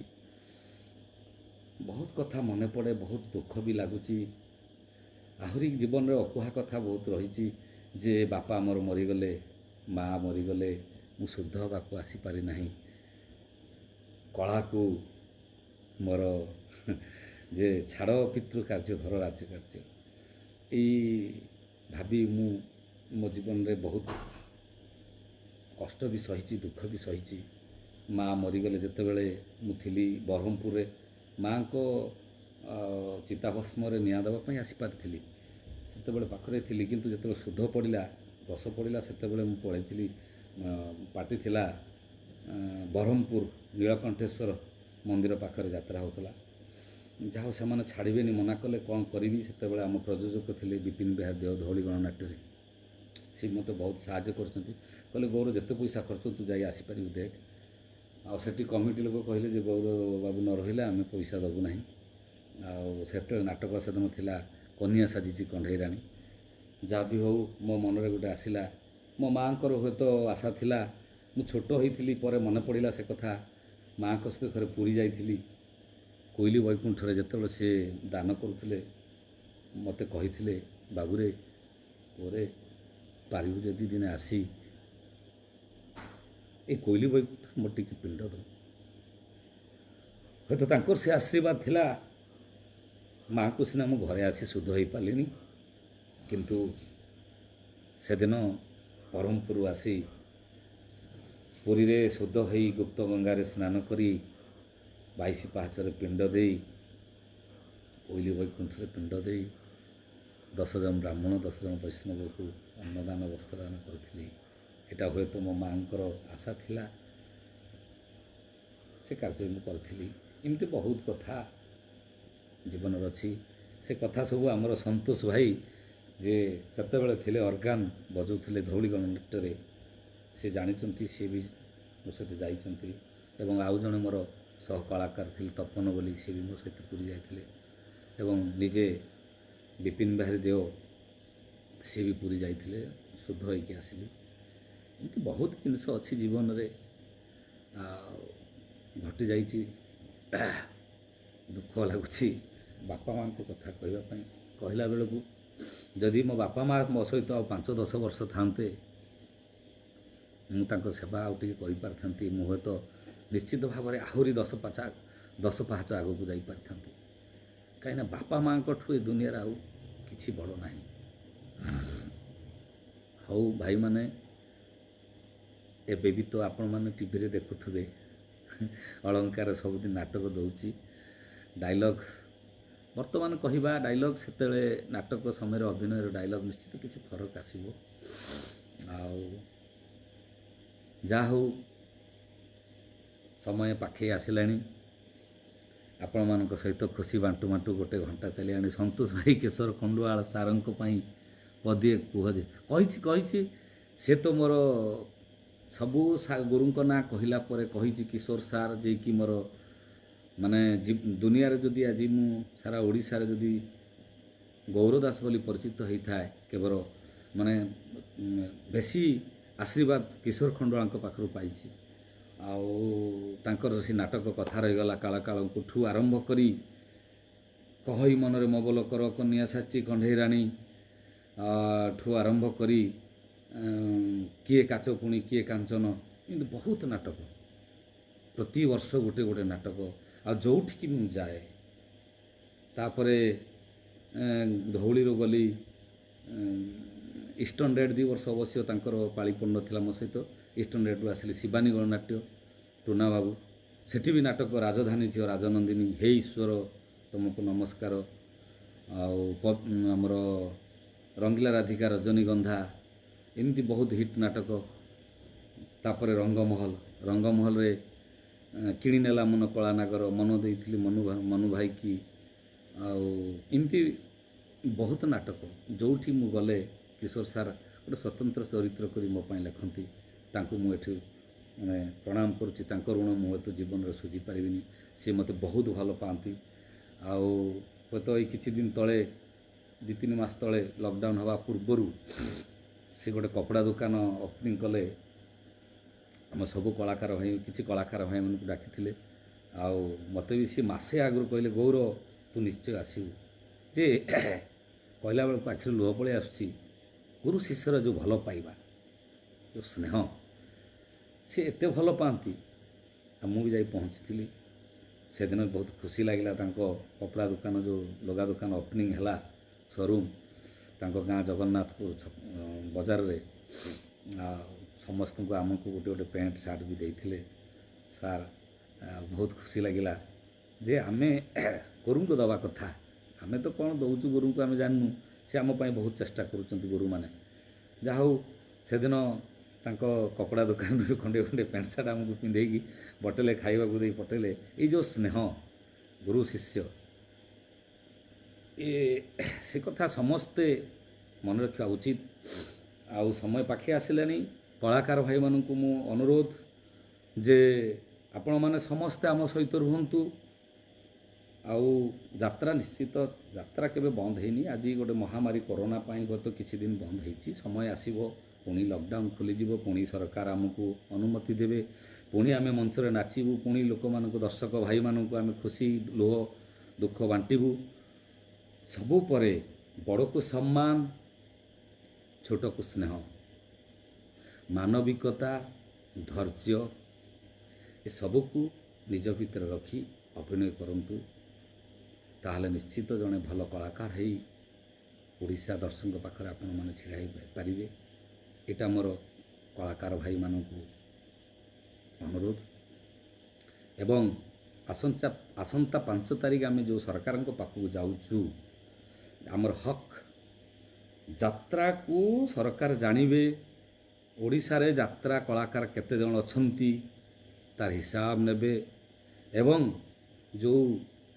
ବହୁତ କଥା ମନେ ପଡ଼େ, ବହୁତ ଦୁଃଖ ବି ଲାଗୁଛି। ଆହୁରି ଜୀବନରେ ଅକୁହା କଥା ବହୁତ ରହିଛି, ଯେ ବାପା ଆମର ମରିଗଲେ, ମା ମରିଗଲେ, ମୁଁ ଶୁଦ୍ଧ ହେବାକୁ ଆସିପାରି ନାହିଁ। କଳାକୁ ମୋର ଯେ ଛାଡ଼ ପିତୃ କାର୍ଯ୍ୟ ଧର ରାଜ୍ୟ କାର୍ଯ୍ୟ, ଏଇ ଭାବି ମୁଁ ମୋ ଜୀବନରେ ବହୁତ କଷ୍ଟ ବି ସହିଛି, ଦୁଃଖ ବି ସହିଛି। ମା ମରିଗଲେ ଯେତେବେଳେ ମୁଁ ଥିଲି ବ୍ରହ୍ମପୁରରେ, ମାଆଙ୍କ ଚିତାଭସ୍ମରେ ନିଆଁ ଦେବା ପାଇଁ ଆସିପାରିଥିଲି। ସେତେବେଳେ ପାଖରେ ଥିଲି, କିନ୍ତୁ ଯେତେବେଳେ ଶୁଦ୍ଧ ପଡ଼ିଲା, ଦଶ ପଡ଼ିଲା, ସେତେବେଳେ ମୁଁ ପଳେଇଥିଲି। ପାର୍ଟି ଥିଲା ବ୍ରହ୍ମପୁର ନୀଳକଣ୍ଠେଶ୍ୱର ମନ୍ଦିର ପାଖରେ ଯାତ୍ରା ହେଉଥିଲା। ଯାହା ହଉ ସେମାନେ ଛାଡ଼ିବେନି, ମନା କଲେ, କ'ଣ କରିବି। ସେତେବେଳେ ଆମ ପ୍ରଯୋଜକ ଥିଲେ ବିପିନ ବିହାର ଦେଓ ଧଉଳି ଗଣନାଟ୍ୟରେ। ସେ ମୋତେ ବହୁତ ସାହାଯ୍ୟ କରିଛନ୍ତି। କହିଲେ ଗୌର ଯେତେ ପଇସା ଖର୍ଚ୍ଚ ତୁ ଯାଇ ଆସିପାରିବୁ ଦେଖ। ଆଉ ସେଠି କମିଟି ଲୋକ କହିଲେ ଯେ ଗୌର ବାବୁ ନ ରହିଲେ ଆମେ ପଇସା ଦେବୁ ନାହିଁ। ଆଉ ସେତେବେଳେ ନାଟକ ସେଦିନ ଥିଲା କନିଆ ସାଜିଛି କଣ୍ଢେଇରାଣୀ। ଯାହା ବି ହଉ ମୋ ମନରେ ଗୋଟେ ଆସିଲା। ମୋ ମାଆଙ୍କର ହୁଏତ ଆଶା ଥିଲା, ମୁଁ ଛୋଟ ହେଇଥିଲି, ପରେ ମନେ ପଡ଼ିଲା ସେ କଥା। ମାଆଙ୍କ ସହିତ ଥରେ ପୁରୀ ଯାଇଥିଲି, କୋଇଲି ବୈକୁଣ୍ଠରେ ଯେତେବେଳେ ସେ ଦାନ କରୁଥିଲେ, ମୋତେ କହିଥିଲେ ବାବୁରେ ଓରେ ପାରିବୁ ଯଦି ଦିନେ ଆସି ଏ କୋଇଲି ବୈକୁଣ୍ଠ ମୋର ଟିକେ ପିଣ୍ଡ ଦେଉ। ହୁଏତ ତାଙ୍କର ସେ ଆଶୀର୍ବାଦ ଥିଲା। ମାଆଙ୍କୁ ସିନା ମୁଁ ଘରେ ଆସି ଶୁଦ୍ଧ ହୋଇପାରିଲିନି, କିନ୍ତୁ ସେଦିନ ବ୍ରହ୍ମପୁରରୁ ଆସି ପୁରୀରେ ଶୁଦ୍ଧ ହୋଇ ଗୁପ୍ତ ଗଙ୍ଗାରେ ସ୍ନାନ କରି 22 ପାହାଚରେ ପିଣ୍ଡ ଦେଇ, କୋଇଲି ବୈକୁଣ୍ଠରେ ପିଣ୍ଡ ଦେଇ 10 ଜଣ ବ୍ରାହ୍ମଣ 10 ଜଣ ବୈଷ୍ଣବକୁ ଅନ୍ନଦାନ ବସ୍ତ୍ରଦାନ କରିଥିଲି। ଏଇଟା ହୁଏତ ମୋ ମାଆଙ୍କର ଆଶା ଥିଲା, ସେ କାର୍ଯ୍ୟ ମୁଁ କରିଥିଲି। ଏମିତି ବହୁତ କଥା ଜୀବନରେ ଅଛି। ସେ କଥା ସବୁ ଆମର ସନ୍ତୋଷ ଭାଇ, ଯେ ସେତେବେଳେ ଥିଲେ ଅର୍ଗାନ ବଜାଉଥିଲେ ଧଉଳି ଗଣନାଟ୍ୟରେ, ସେ ଜାଣିଛନ୍ତି। ସିଏ ବି ମୋ ସହିତ ଯାଇଛନ୍ତି। ଏବଂ ଆଉ ଜଣେ ମୋର ସହ କଳାକାର ଥିଲେ ତପନ ବୋଲି, ସିଏ ବି ମୋ ସହିତ ପୁରୀ ଯାଇଥିଲେ। ଏବଂ ନିଜେ ବିପିନ ବିହାରୀ ଦେଓ, ସିଏ ବି ପୁରୀ ଯାଇଥିଲେ, ଶୁଦ୍ଧ ହୋଇକି ଆସିଲି। ଏମିତି ବହୁତ ଜିନିଷ ଅଛି ଜୀବନରେ, ଆଉ ଘଟିଯାଇଛି। ଦୁଃଖ ଲାଗୁଛି ବାପା ମାଆଙ୍କ କଥା କହିବା ପାଇଁ। କହିଲା ବେଳକୁ ଯଦି ମୋ ବାପା ମାଆ ମୋ ସହିତ ଆଉ 5-10 ବର୍ଷ ଥାନ୍ତେ, ମୁଁ ତାଙ୍କ ସେବା ଆଉ ଟିକେ କରିପାରିଥାନ୍ତି। ମୁଁ ହୁଏତ ନିଶ୍ଚିତ ଭାବରେ ଆହୁରି 10 ପାହାଚ ଆଗକୁ ଯାଇପାରିଥାନ୍ତି। କାହିଁକିନା ବାପା ମାଆଙ୍କଠୁ ଏ ଦୁନିଆରେ ଆଉ କିଛି ବଡ଼ ନାହିଁ। ହଉ ଭାଇମାନେ, ଏବେ ବି ତ ଆପଣମାନେ ଟିଭିରେ ଦେଖୁଥିବେ, ଅଳଙ୍କାର ସବୁଦିନ ନାଟକ ଦେଉଛି। ଡାଇଲଗ୍ ବର୍ତ୍ତମାନ କହିବା, ଡାଇଲଗ୍ ସେତେବେଳେ ନାଟକ ସମୟରେ ଅଭିନୟର ଡାଇଲଗ୍ ନିଶ୍ଚିତ କିଛି ଫରକ ଆସିବ। ଆଉ ଯାହା ହଉ ସମୟ ପାଖେଇ ଆସିଲାଣି। ଆପଣମାନଙ୍କ ସହିତ ଖୁସି ବାଣ୍ଟୁ ବାଣ୍ଟୁ ଗୋଟେ ଘଣ୍ଟା ଚାଲିଲାଣି। ସନ୍ତୋଷ ଭାଇ କେଶର ଖଣ୍ଡୁଆଳ ସାରଙ୍କ ପାଇଁ ପଦିଏ କୁହ ଯେ କହିଛି। ସେ ତ ମୋର ସବୁ ଗୁରୁଙ୍କ ନାଁ କହିଲା ପରେ କହିଛି କିଶୋର ସାର୍, ଯିଏକି ମୋର ମାନେ ଦୁନିଆରେ ଯଦି ଆଜି ମୁଁ ସାରା ଓଡ଼ିଶାରେ ଯଦି ଗୌର ଦାସ ବୋଲି ପରିଚିତ ହେଇଥାଏ, କେବଳ ମାନେ ବେଶୀ ଆଶୀର୍ବାଦ କିଶୋର ଖଣ୍ଡୁଆଳଙ୍କ ପାଖରୁ ପାଇଛି। ଆଉ ତାଙ୍କର ସେ ନାଟକ କଥା ରହିଗଲା କାଳ କାଳଙ୍କଠୁ ଆରମ୍ଭ କରି କହଇ ମନରେ ମବଲ କର, କନ୍ୟା ସାଚି କଣ୍ଢେଇ ରାଣୀ ଠୁ ଆରମ୍ଭ କରି କିଏ କାଚ ପୁଣି କିଏ କାଞ୍ଚନ, ଏମିତି ବହୁତ ନାଟକ, ପ୍ରତିବର୍ଷ ଗୋଟେ ଗୋଟେ ନାଟକ। ଆଉ ଯେଉଁଠିକି ମୁଁ ଯାଏ, ତାପରେ ଧଉଳିରୁ ଗଲି ଇଷ୍ଟର୍ଣ୍ଣ ଡେଟ୍ 2 ବର୍ଷ ଅବଶ୍ୟ ତାଙ୍କର ପାଳି ପଡ଼ିନଥିଲା ମୋ ସହିତ। ଇଷ୍ଟର୍ଣ୍ଣ ଡେଟ୍ରୁ ଆସିଲି ଶିବାନୀ ଗଣନାଟ୍ୟ ଟୁନା ବାବୁ, ସେଠି ବି ନାଟକ ରାଜଧାନୀ ଝିଅ ରାଜନନ୍ଦିନୀ, ହେ ଈଶ୍ୱର ତୁମକୁ ନମସ୍କାର, ଆଉ ଆମର ରଙ୍ଗିଲା ରାଧିକା ରଜନୀଗନ୍ଧା, ଏମିତି ବହୁତ ହିଟ୍ ନାଟକ। ତାପରେ ରଙ୍ଗମହଲରେ କିଣିନେଲା ମନ କଳାନାଗର, ମନ ଦେଇଥିଲି ମନୁ ଭାଇକି, ଆଉ ଏମିତି ବହୁତ ନାଟକ। ଯେଉଁଠି ମୁଁ ଗଲେ କିଶୋର ସାର୍ ଗୋଟେ ସ୍ୱତନ୍ତ୍ର ଚରିତ୍ର କରି ମୋ ପାଇଁ ଲେଖନ୍ତି। ତାଙ୍କୁ ମୁଁ ଏଠି ମାନେ ପ୍ରଣାମ କରୁଛି, ତାଙ୍କ ଋଣ ମୁଁ ହୁଏତ ଜୀବନରେ ସୁଝି ପାରିବିନି। ସେ ମୋତେ ବହୁତ ଭଲ ପାଆନ୍ତି। ଆଉ ହୁଏତ ଏଇ କିଛି ଦିନ ତଳେ 2-3 ମାସ ତଳେ ଲକଡାଉନ୍ ହେବା ପୂର୍ବରୁ ସେ ଗୋଟେ କପଡ଼ା ଦୋକାନ ଓପନିଂ କଲେ। ଆମ ସବୁ କଳାକାର ଭାଇ, କିଛି କଳାକାର ଭାଇମାନଙ୍କୁ ଡାକିଥିଲେ। ଆଉ ମୋତେ ବି ସେ ମାସେ ଆଗରୁ କହିଲେ, ଗୌର ତୁ ନିଶ୍ଚୟ ଆସିବୁ। ଯେ କହିଲା ବେଳକୁ ଆଖିରୁ ଲୁହ ପଳେଇ ଆସୁଛି। ଗୁରୁ ଶିଷ୍ୟର ଯେଉଁ ଭଲ ପାଇବା, ଯେଉଁ ସ୍ନେହ, ସେ ଏତେ ଭଲ ପାଆନ୍ତି। ଆଉ ମୁଁ ବି ଯାଇ ପହଞ୍ଚିଥିଲି। ସେଦିନ ବହୁତ ଖୁସି ଲାଗିଲା। ତାଙ୍କ କପଡ଼ା ଦୋକାନ, ଯେଉଁ ଲୁଗା ଦୋକାନ ଓପନିଂ ହେଲା, ସୋରୁମ୍ ତାଙ୍କ ଗାଁ ଜଗନ୍ନାଥପୁର ବଜାରରେ। ଆଉ ସମସ୍ତଙ୍କୁ ଆମକୁ ଗୋଟେ ଗୋଟେ ପ୍ୟାଣ୍ଟ ସାର୍ଟ ବି ଦେଇଥିଲେ ସାର୍। ବହୁତ ଖୁସି ଲାଗିଲା ଯେ ଆମେ ଗୁରୁଙ୍କୁ ଦେବା କଥା। ଆମେ ତ କ'ଣ ଦେଉଛୁ ଗୁରୁଙ୍କୁ ଆମେ ଜାଣିନୁ, ସେ ଆମ ପାଇଁ ବହୁତ ଚେଷ୍ଟା କରୁଛନ୍ତି ଗୁରୁମାନେ। ଯାହା ହଉ ସେଦିନ ତାଙ୍କ କପଡ଼ା ଦୋକାନରୁ ଖଣ୍ଡେ ଖଣ୍ଡେ ପ୍ୟାଣ୍ଟ ସାର୍ଟ ଆମକୁ ପିନ୍ଧେଇକି ବଟେଲେ ଖାଇବାକୁ ଦେଇ ପଠେଇଲେ। ଏଇ ଯେଉଁ ସ୍ନେହ ଗୁରୁ ଶିଷ୍ୟ, ସେ କଥା ସମସ୍ତେ ମନେ ରଖିବା ଉଚିତ। ଆଉ ସମୟ ପାଖେଇ ଆସିଲାଣି। କଳାକାର ଭାଇମାନଙ୍କୁ ମୁଁ ଅନୁରୋଧ ଯେ ଆପଣମାନେ ସମସ୍ତେ ଆମ ସହିତ ରୁହନ୍ତୁ। ଆଉ ଯାତ୍ରା ନିଶ୍ଚିତ, ଯାତ୍ରା କେବେ ବନ୍ଦ ହେଇନି। ଆଜି ଗୋଟେ ମହାମାରୀ କରୋନା ପାଇଁ ଗତ କିଛି ଦିନ ବନ୍ଦ ହେଇଛି। ସମୟ ଆସିବ, ପୁଣି ଲକଡାଉନ୍ ଖୋଲିଯିବ, ପୁଣି ସରକାର ଆମକୁ ଅନୁମତି ଦେବେ, ପୁଣି ଆମେ ମଞ୍ଚରେ ନାଚିବୁ, ପୁଣି ଲୋକମାନଙ୍କୁ, ଦର୍ଶକ ଭାଇମାନଙ୍କୁ ଆମେ ଖୁସି ଲୁହ ଦୁଃଖ ବାଣ୍ଟିବୁ। ସବୁ ପରେ ବଡ଼କୁ ସମ୍ମାନ, ଛୋଟକୁ ସ୍ନେହ, ମାନବିକତା, ଧୈର୍ଯ୍ୟ, ଏସବୁକୁ ନିଜ ଭିତରେ ରଖି ଅଭିନୟ କରନ୍ତୁ। ତାହେଲେ ନିଶ୍ଚିତ ଜଣେ ଭଲ କଳାକାର ହେଇ ଓଡ଼ିଶା ଦର୍ଶକଙ୍କ ପାଖରେ ଆପଣମାନେ ଛିଡ଼ା ହେଇପାରିବେ। ଏଇଟା ମୋର କଳାକାର ଭାଇମାନଙ୍କୁ ଅନୁରୋଧ। ଏବଂ ଆସନ୍ତା 5 ତାରିଖ ଆମେ ଯେଉଁ ସରକାରଙ୍କ ପାଖକୁ ଯାଉଛୁ, ଆମର ହକ୍ ଯାତ୍ରାକୁ ସରକାର ଜାଣିବେ। ଓଡ଼ିଶାରେ ଯାତ୍ରା କଳାକାର କେତେ ଜଣ ଅଛନ୍ତି ତାର ହିସାବ ନେବେ। ଏବଂ ଯେଉଁ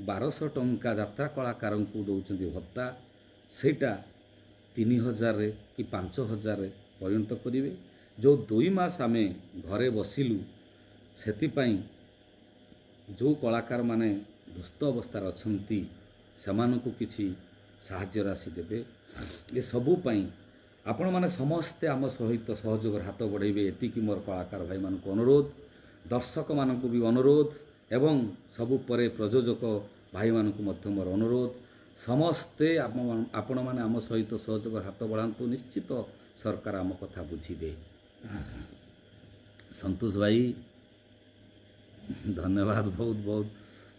1200 ଟଙ୍କା ଯାତ୍ରା କଳାକାରଙ୍କୁ ଦେଉଛନ୍ତି ଭତ୍ତା, ସେଇଟା 3000 କି 5000 ପରିଣତ କରିବେ। ଯେଉଁ 2 ମାସ ଆମେ ଘରେ ବସିଲୁ, ସେଥିପାଇଁ ଯେଉଁ କଳାକାରମାନେ ଦୁସ୍ଥ ଅବସ୍ଥାରେ ଅଛନ୍ତି ସେମାନଙ୍କୁ କିଛି ସାହାଯ୍ୟ ରାଶି ଦେବେ। ଏସବୁ ପାଇଁ ଆପଣମାନେ ସମସ୍ତେ ଆମ ସହିତ ସହଯୋଗର ହାତ ବଢ଼ାଇବେ, ଏତିକି ମୋର କଳାକାର ଭାଇମାନଙ୍କୁ ଅନୁରୋଧ। ଦର୍ଶକମାନଙ୍କୁ ବି ଅନୁରୋଧ, ଏବଂ ସବୁ ପରେ ପ୍ରଯୋଜକ ଭାଇମାନଙ୍କୁ ମଧ୍ୟ ମୋର ଅନୁରୋଧ। ସମସ୍ତେ ଆପଣମାନେ ଆମ ସହିତ ସହଯୋଗର ହାତ ବଢ଼ାନ୍ତୁ। ନିଶ୍ଚିତ ସରକାର ଆମ କଥା ବୁଝିବେ। ସନ୍ତୋଷ ଭାଇ, ଧନ୍ୟବାଦ ବହୁତ ବହୁତ।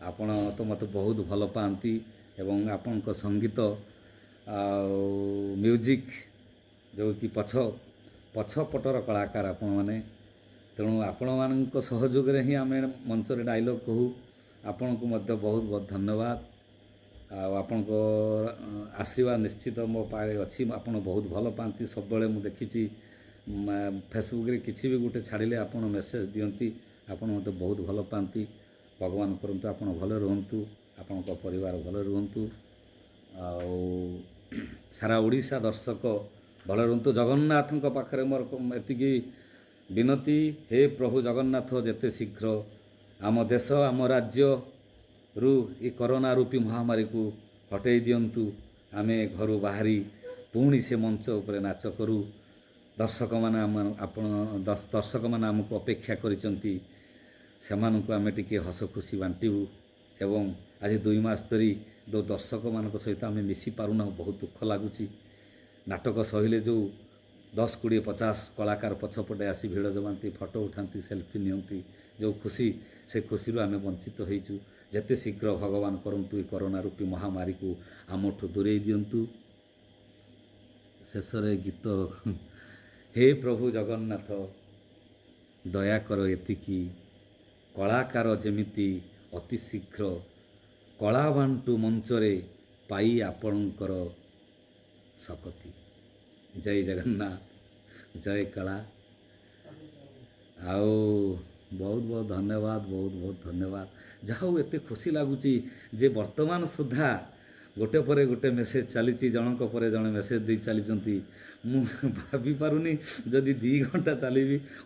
ଆପଣ ତ ମୋତେ ବହୁତ ଭଲ ପାଆନ୍ତି ଏବଂ ଆପଣଙ୍କ ସଙ୍ଗୀତ ଆଉ ମ୍ୟୁଜିକ୍, ଯେଉଁକି ପଛପଟର କଳାକାର ଆପଣମାନେ। ତେଣୁ ଆପଣମାନଙ୍କ ସହଯୋଗରେ ହିଁ ଆମେ ମଞ୍ଚରେ ଡାଇଲଗ୍ କହୁ। ଆପଣଙ୍କୁ ମଧ୍ୟ ବହୁତ ବହୁତ ଧନ୍ୟବାଦ। ଆଉ ଆପଣଙ୍କ ଆଶୀର୍ବାଦ ନିଶ୍ଚିତ ମୋ ପାଖରେ ଅଛି। ଆପଣ ବହୁତ ଭଲ ପାଆନ୍ତି। ସବୁବେଳେ ମୁଁ ଦେଖିଛି ଫେସବୁକ୍ରେ କିଛି ବି ଗୋଟେ ଛାଡ଼ିଲେ ଆପଣ ମେସେଜ୍ ଦିଅନ୍ତି। ଆପଣ ମୋତେ ବହୁତ ଭଲ ପାଆନ୍ତି। ଭଗବାନ କରନ୍ତୁ ଆପଣ ଭଲରେ ରୁହନ୍ତୁ, ଆପଣଙ୍କ ପରିବାର ଭଲରେ ରୁହନ୍ତୁ, ଆଉ ସାରା ଓଡ଼ିଶା ଦର୍ଶକ ଭଲରେ ରୁହନ୍ତୁ। ଜଗନ୍ନାଥଙ୍କ ପାଖରେ ମୋର ଏତିକି विनती हे प्रभु जगन्नाथ जेते शीघ्र आम देश आम राज्य रु ये कोरोना रूपी महामारी को हटै दियंतु आमे घरु बाहरी पुणी से मंच उपरे नाच करू दर्शक मैंने दर्शक मैंने आमको अपेक्षा करिसंती सेमानंकु आमे टिके हस खुशी बांटिबू एवं आज 2 मास धरी जो दर्शक मान सहित आम मिसी पारुना बहुत दुख लगुच नाटक सहिले जो 10 20 50 कलाकार पछपटे आसी भिड़ जमाती फोटो उठाती सेल्फी नियंती जो खुशी से खुशी आम वंचित होइचु जेते शीघ्र भगवान करंतु कोरोना रूपी महामारी को आमठू दूरे दियंतु शेषरे गीत हे प्रभु जगन्नाथ दया कर एतिकी कलाकार जेमिति अति शीघ्र कला बांटू मंचरे पाई आपणकर सकती जय जगन्नाथ जय कला आओ बहुत बहुत धन्यवाद बहुत बहुत धन्यवाद जहाँ एते खुशी लगुच जे वर्तमान सुधा गोटे पर गोटे मेसेज चली जनक पर जड़े मेसेज दे चली मु भाभी पारुनी जदि 2 घंटा चली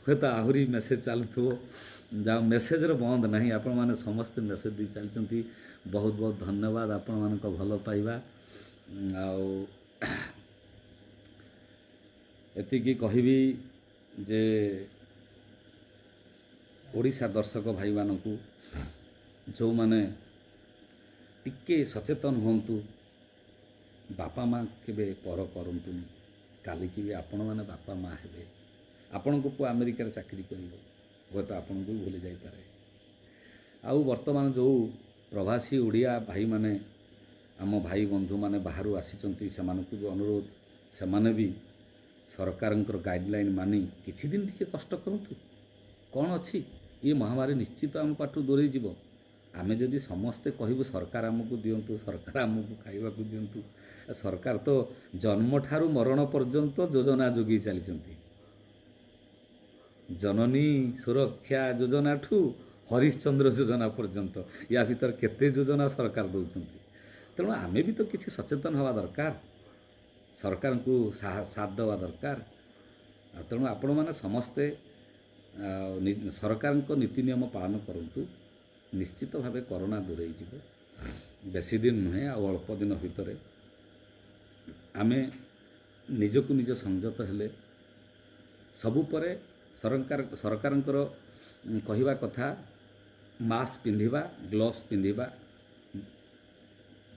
हे तो आहरी मेसेज चलुव जहाँ मेसेजर बंद नहीं आपण मैंने समस्ते मेसेज दे चलती बहुत बहुत धन्यवाद आपण मान भल पाइबा एतिकी कहबी जे ओडिशा दर्शक भाई मानू जो माने टिके सचेतन होंतु बापा माँ केबे पर करंतुनी काली की भी आपण माने बापा माँ हेबे आपण को पुआ अमेरिका चाकरी करिवो हो तो आपण को भूली जाई पारे आउ वर्तमान जो प्रवासी ओडिया भाई माने आम भाई बंधु माने बाहरु आसीचंती सेमानकु भी अनुरोध सेमाने भी सरकारंकर गाइडलाइन मानी किछि दिन टिके कष्ट करंतु कौन अच्छी ये महामारी निश्चित आम पाठू दूरे जीव आमे जदि समस्ते कहबू सरकार आमको दिंतु सरकार आमको खाइबा को दिंतु सरकार तो जन्म ठारू मरण पर्यंत योजना जोगी चली जननी सुरक्षा योजना ठू हरिश्चंद्र योजना पर्यंत या भीतर केते योजना सरकार दौरान तेणु आमे भी तो किसी सचेतन हवा दरकार सरकार को साथ देवा दरकार तेणु आपण मैंने समस्ते सरकार नीति नियम पालन करूँ निश्चित भाव कोरोना दूरे बेसी दिन नुहे अल्प दिन भितर आमे निजको निज संयत हेले सबुपरे सरकार कहवा कथा मास्क पिंधिबा ग्लोव्स पिंधिबा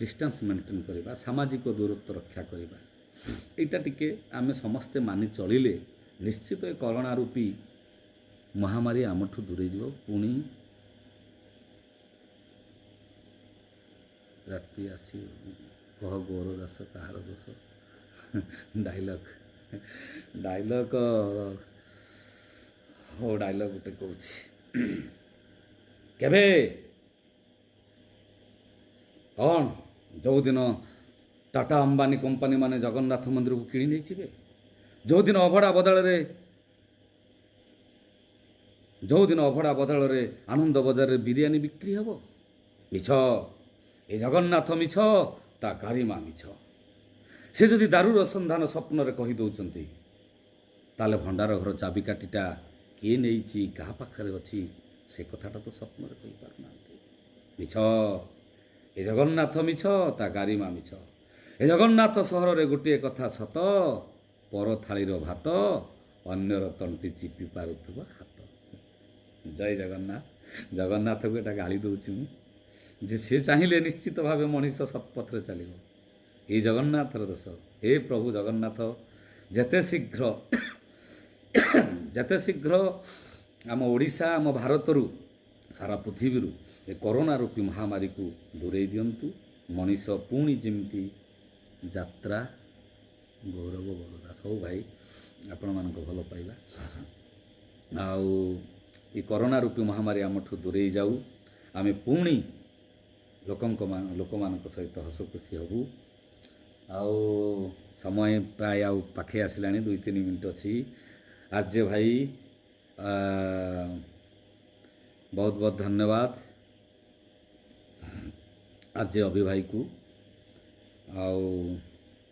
डिस्टेंस मेंटेन करवा सामाजिक दूरत्व रक्षा करवा एटा टिके आमे समस्ते मानि चलिले निश्चित कोरोना रूपी महामारी आमठू दूरे जीव पुणी राति आसी कह गौर दास कहार दोष डायलॉग हो डायलॉग गोटे कहूँ केबे कौन जो दिन टाटा अंबानी कंपनी माने जगन्नाथ मंदिर को किणी नहीं जो दिन अभड़ा बदल रे जो दिन अभड़ा बदल रे आनंद बजार रे बिरियानी बिक्री हम मिछ ए जगन्नाथ मिछ ता गारिमा मिछ से जदि दारूर संधान स्वप्न रे कही दौरान ताले भंडार घर चाबिकाटीटा किए नहीं क्या पाखे अच्छी से कथाटा तो स्वप्न रे कही पारना मिछ ए जगन्नाथ मिछ ता गारिमा मिछ ए जगन्नाथ सहर रे गोटे कथा सत पर थालीर भात अन्यर तंटी चिपी पारुथबा हाथ जय जगन्नाथ जगन्नाथ को एटा गाली दउछि जे से चाहिए निश्चित भाव मनीष सत्पथरे चलो ये जगन्नाथर दश हे प्रभु जगन्नाथ जेते शीघ्र आम ओडिशा आम भारत सारा पृथ्वी ए कोरोना रूपी महामारी को दूरे दिंतु मनीष पुणी जमी यात्रा गौरव बरदा सब भाई आपण मान भल पाइबा आउ ये कोरोना रूपी महामारी आमठू दूरे जाऊ आमे पुणी लोक सहित हस खुशी हबू आउ समय प्राय आउ पाखे आसला 2-3 मिनट अच्छी आर्य भाई बहुत बहुत धन्यवाद आर्य अभि भाई को आउ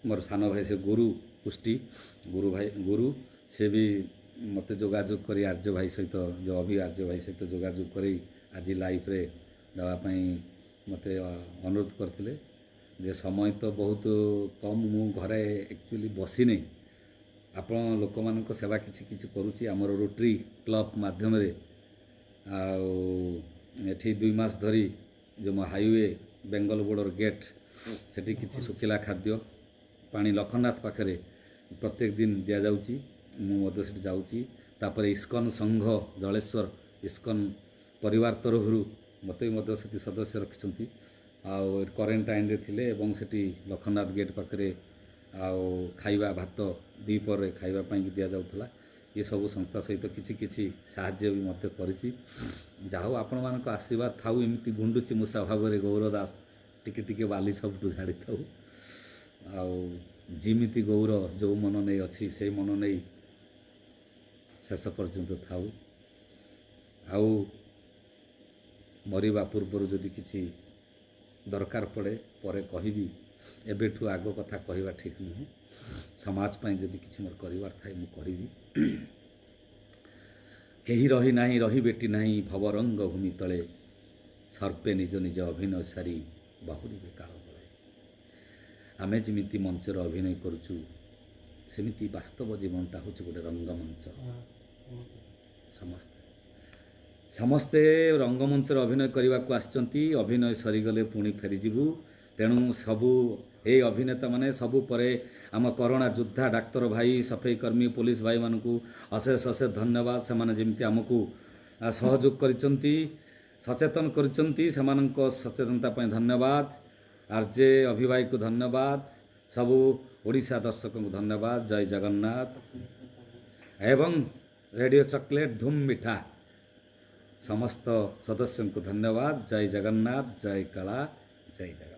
मोर सान भाई से गुरु पुष्टि गुरु भाई गुरु से भी ମୋତେ ଯୋଗାଯୋଗ କରି ଆର୍ଯ୍ୟ ଭାଇ ସହିତ ଯେଉଁ ଅଭି ଆର୍ଯ୍ୟ ଭାଇ ସହିତ ଯୋଗାଯୋଗ କରି ଆଜି ଲାଇଭ୍ରେ ଦେବା ପାଇଁ ମୋତେ ଅନୁରୋଧ କରିଥିଲେ। ଯେ ସମୟ ତ ବହୁତ କମ୍, ମୁଁ ଘରେ ଆକ୍ଚୁଆଲି ବସିନି, ଆପଣ ଲୋକମାନଙ୍କ ସେବା କିଛି କିଛି କରୁଛି ଆମର ରୋଟରୀ କ୍ଲବ୍ ମାଧ୍ୟମରେ। ଆଉ ଏଠି 2 ମାସ ଧରି ଯେଉଁ ମୋ ହାଇୱେ ବେଙ୍ଗଲ ବୋର୍ଡ଼ର ଗେଟ୍ ସେଠି କିଛି ଶୁଖିଲା ଖାଦ୍ୟ ପାଣି ଲଖନନାଥ ପାଖରେ ପ୍ରତ୍ୟେକ ଦିନ ଦିଆଯାଉଛି, ମୁଁ ମଧ୍ୟ ସେଠି ଯାଉଛି। ତାପରେ ଇସ୍କନ ସଂଘ ଜଳେଶ୍ୱର ଇସ୍କନ ପରିବାର ତରଫରୁ ମୋତେ ବି ମଧ୍ୟ ସେଠି ସଦସ୍ୟ ରଖିଛନ୍ତି। ଆଉ କ୍ୱାରେଣ୍ଟାଇନ୍ରେ ଥିଲେ ଏବଂ ସେଠି ଲଖନନାଥ ଗେଟ୍ ପାଖରେ ଆଉ ଖାଇବା ଭାତ ଦ୍ୱିପହରରେ ଖାଇବା ପାଇଁକି ଦିଆଯାଉଥିଲା। ଏସବୁ ସଂସ୍ଥା ସହିତ କିଛି କିଛି ସାହାଯ୍ୟ ବି ମଧ୍ୟ କରିଛି। ଯାହା ହଉ ଆପଣମାନଙ୍କ ଆଶୀର୍ବାଦ ଥାଉ। ଏମିତି ଗୁଣ୍ଡୁଚି ମୂଷା ଭାବରେ ଗୌର ଦାସ ଟିକେ ଟିକେ ବାଲି ସବୁଠୁ ଝାଡ଼ିଥାଉ। ଆଉ ଯେମିତି ଗୌର ଯେଉଁ ମନ ନେଇ ଅଛି ସେଇ ମନ ନେଇ ଶେଷ ପର୍ଯ୍ୟନ୍ତ ଥାଉ। ଆଉ ମରିବା ପୂର୍ବରୁ ଯଦି କିଛି ଦରକାର ପଡ଼େ ପରେ କହିବି, ଏବେଠୁ ଆଗ କଥା କହିବା ଠିକ୍ ନୁହେଁ। ସମାଜ ପାଇଁ ଯଦି କିଛି ମୋର କରିବାର ଥାଏ ମୁଁ କରିବି। କେହି ରହି ନାହିଁ ରହି ବେଟି ନାହିଁ ଭବରଙ୍ଗ ଭୂମି ତଳେ, ସର୍ପେ ନିଜ ନିଜ ଅଭିନୟ ସାରି ବାହୁଡ଼ିବେ କାଳ ବଳେ। ଆମେ ଯେମିତି ମଞ୍ଚରେ ଅଭିନୟ କରୁଛୁ ସେମିତି ବାସ୍ତବ ଜୀବନଟା ହେଉଛି ଗୋଟେ ରଙ୍ଗମଞ୍ଚ। ସମସ୍ତେ ରଙ୍ଗମଞ୍ଚରେ ଅଭିନୟ କରିବାକୁ ଆସିଛନ୍ତି। ଅଭିନୟ ସରିଗଲେ ପୁଣି ଫେରିଯିବୁ। ତେଣୁ ସବୁ ଏଇ ଅଭିନେତାମାନେ ସବୁ ପରେ ଆମ କରୋନା ଯୋଦ୍ଧା ଡାକ୍ତର ଭାଇ, ସଫେଇ କର୍ମୀ, ପୋଲିସ ଭାଇମାନଙ୍କୁ ଅଶେଷ ଅଶେଷ ଧନ୍ୟବାଦ। ସେମାନେ ଯେମିତି ଆମକୁ ସହଯୋଗ କରିଛନ୍ତି, ସଚେତନ କରିଛନ୍ତି, ସେମାନଙ୍କ ସଚେତନତା ପାଇଁ ଧନ୍ୟବାଦ। ଆର୍ଜେ ଅଭିଭାଇକୁ ଧନ୍ୟବାଦ। ସବୁ ଓଡ଼ିଶା ଦର୍ଶକଙ୍କୁ ଧନ୍ୟବାଦ। ଜୟ ଜଗନ୍ନାଥ। ଏବଂ ରେଡ଼ିଓ ଚକୋଲେଟ୍ ଧୁମ୍ ମିଠା ସମସ୍ତ ସଦସ୍ୟଙ୍କୁ ଧନ୍ୟବାଦ। ଜୟ ଜଗନ୍ନାଥ, ଜୟ କଳା, ଜୟ ଜଗନ୍ନାଥ।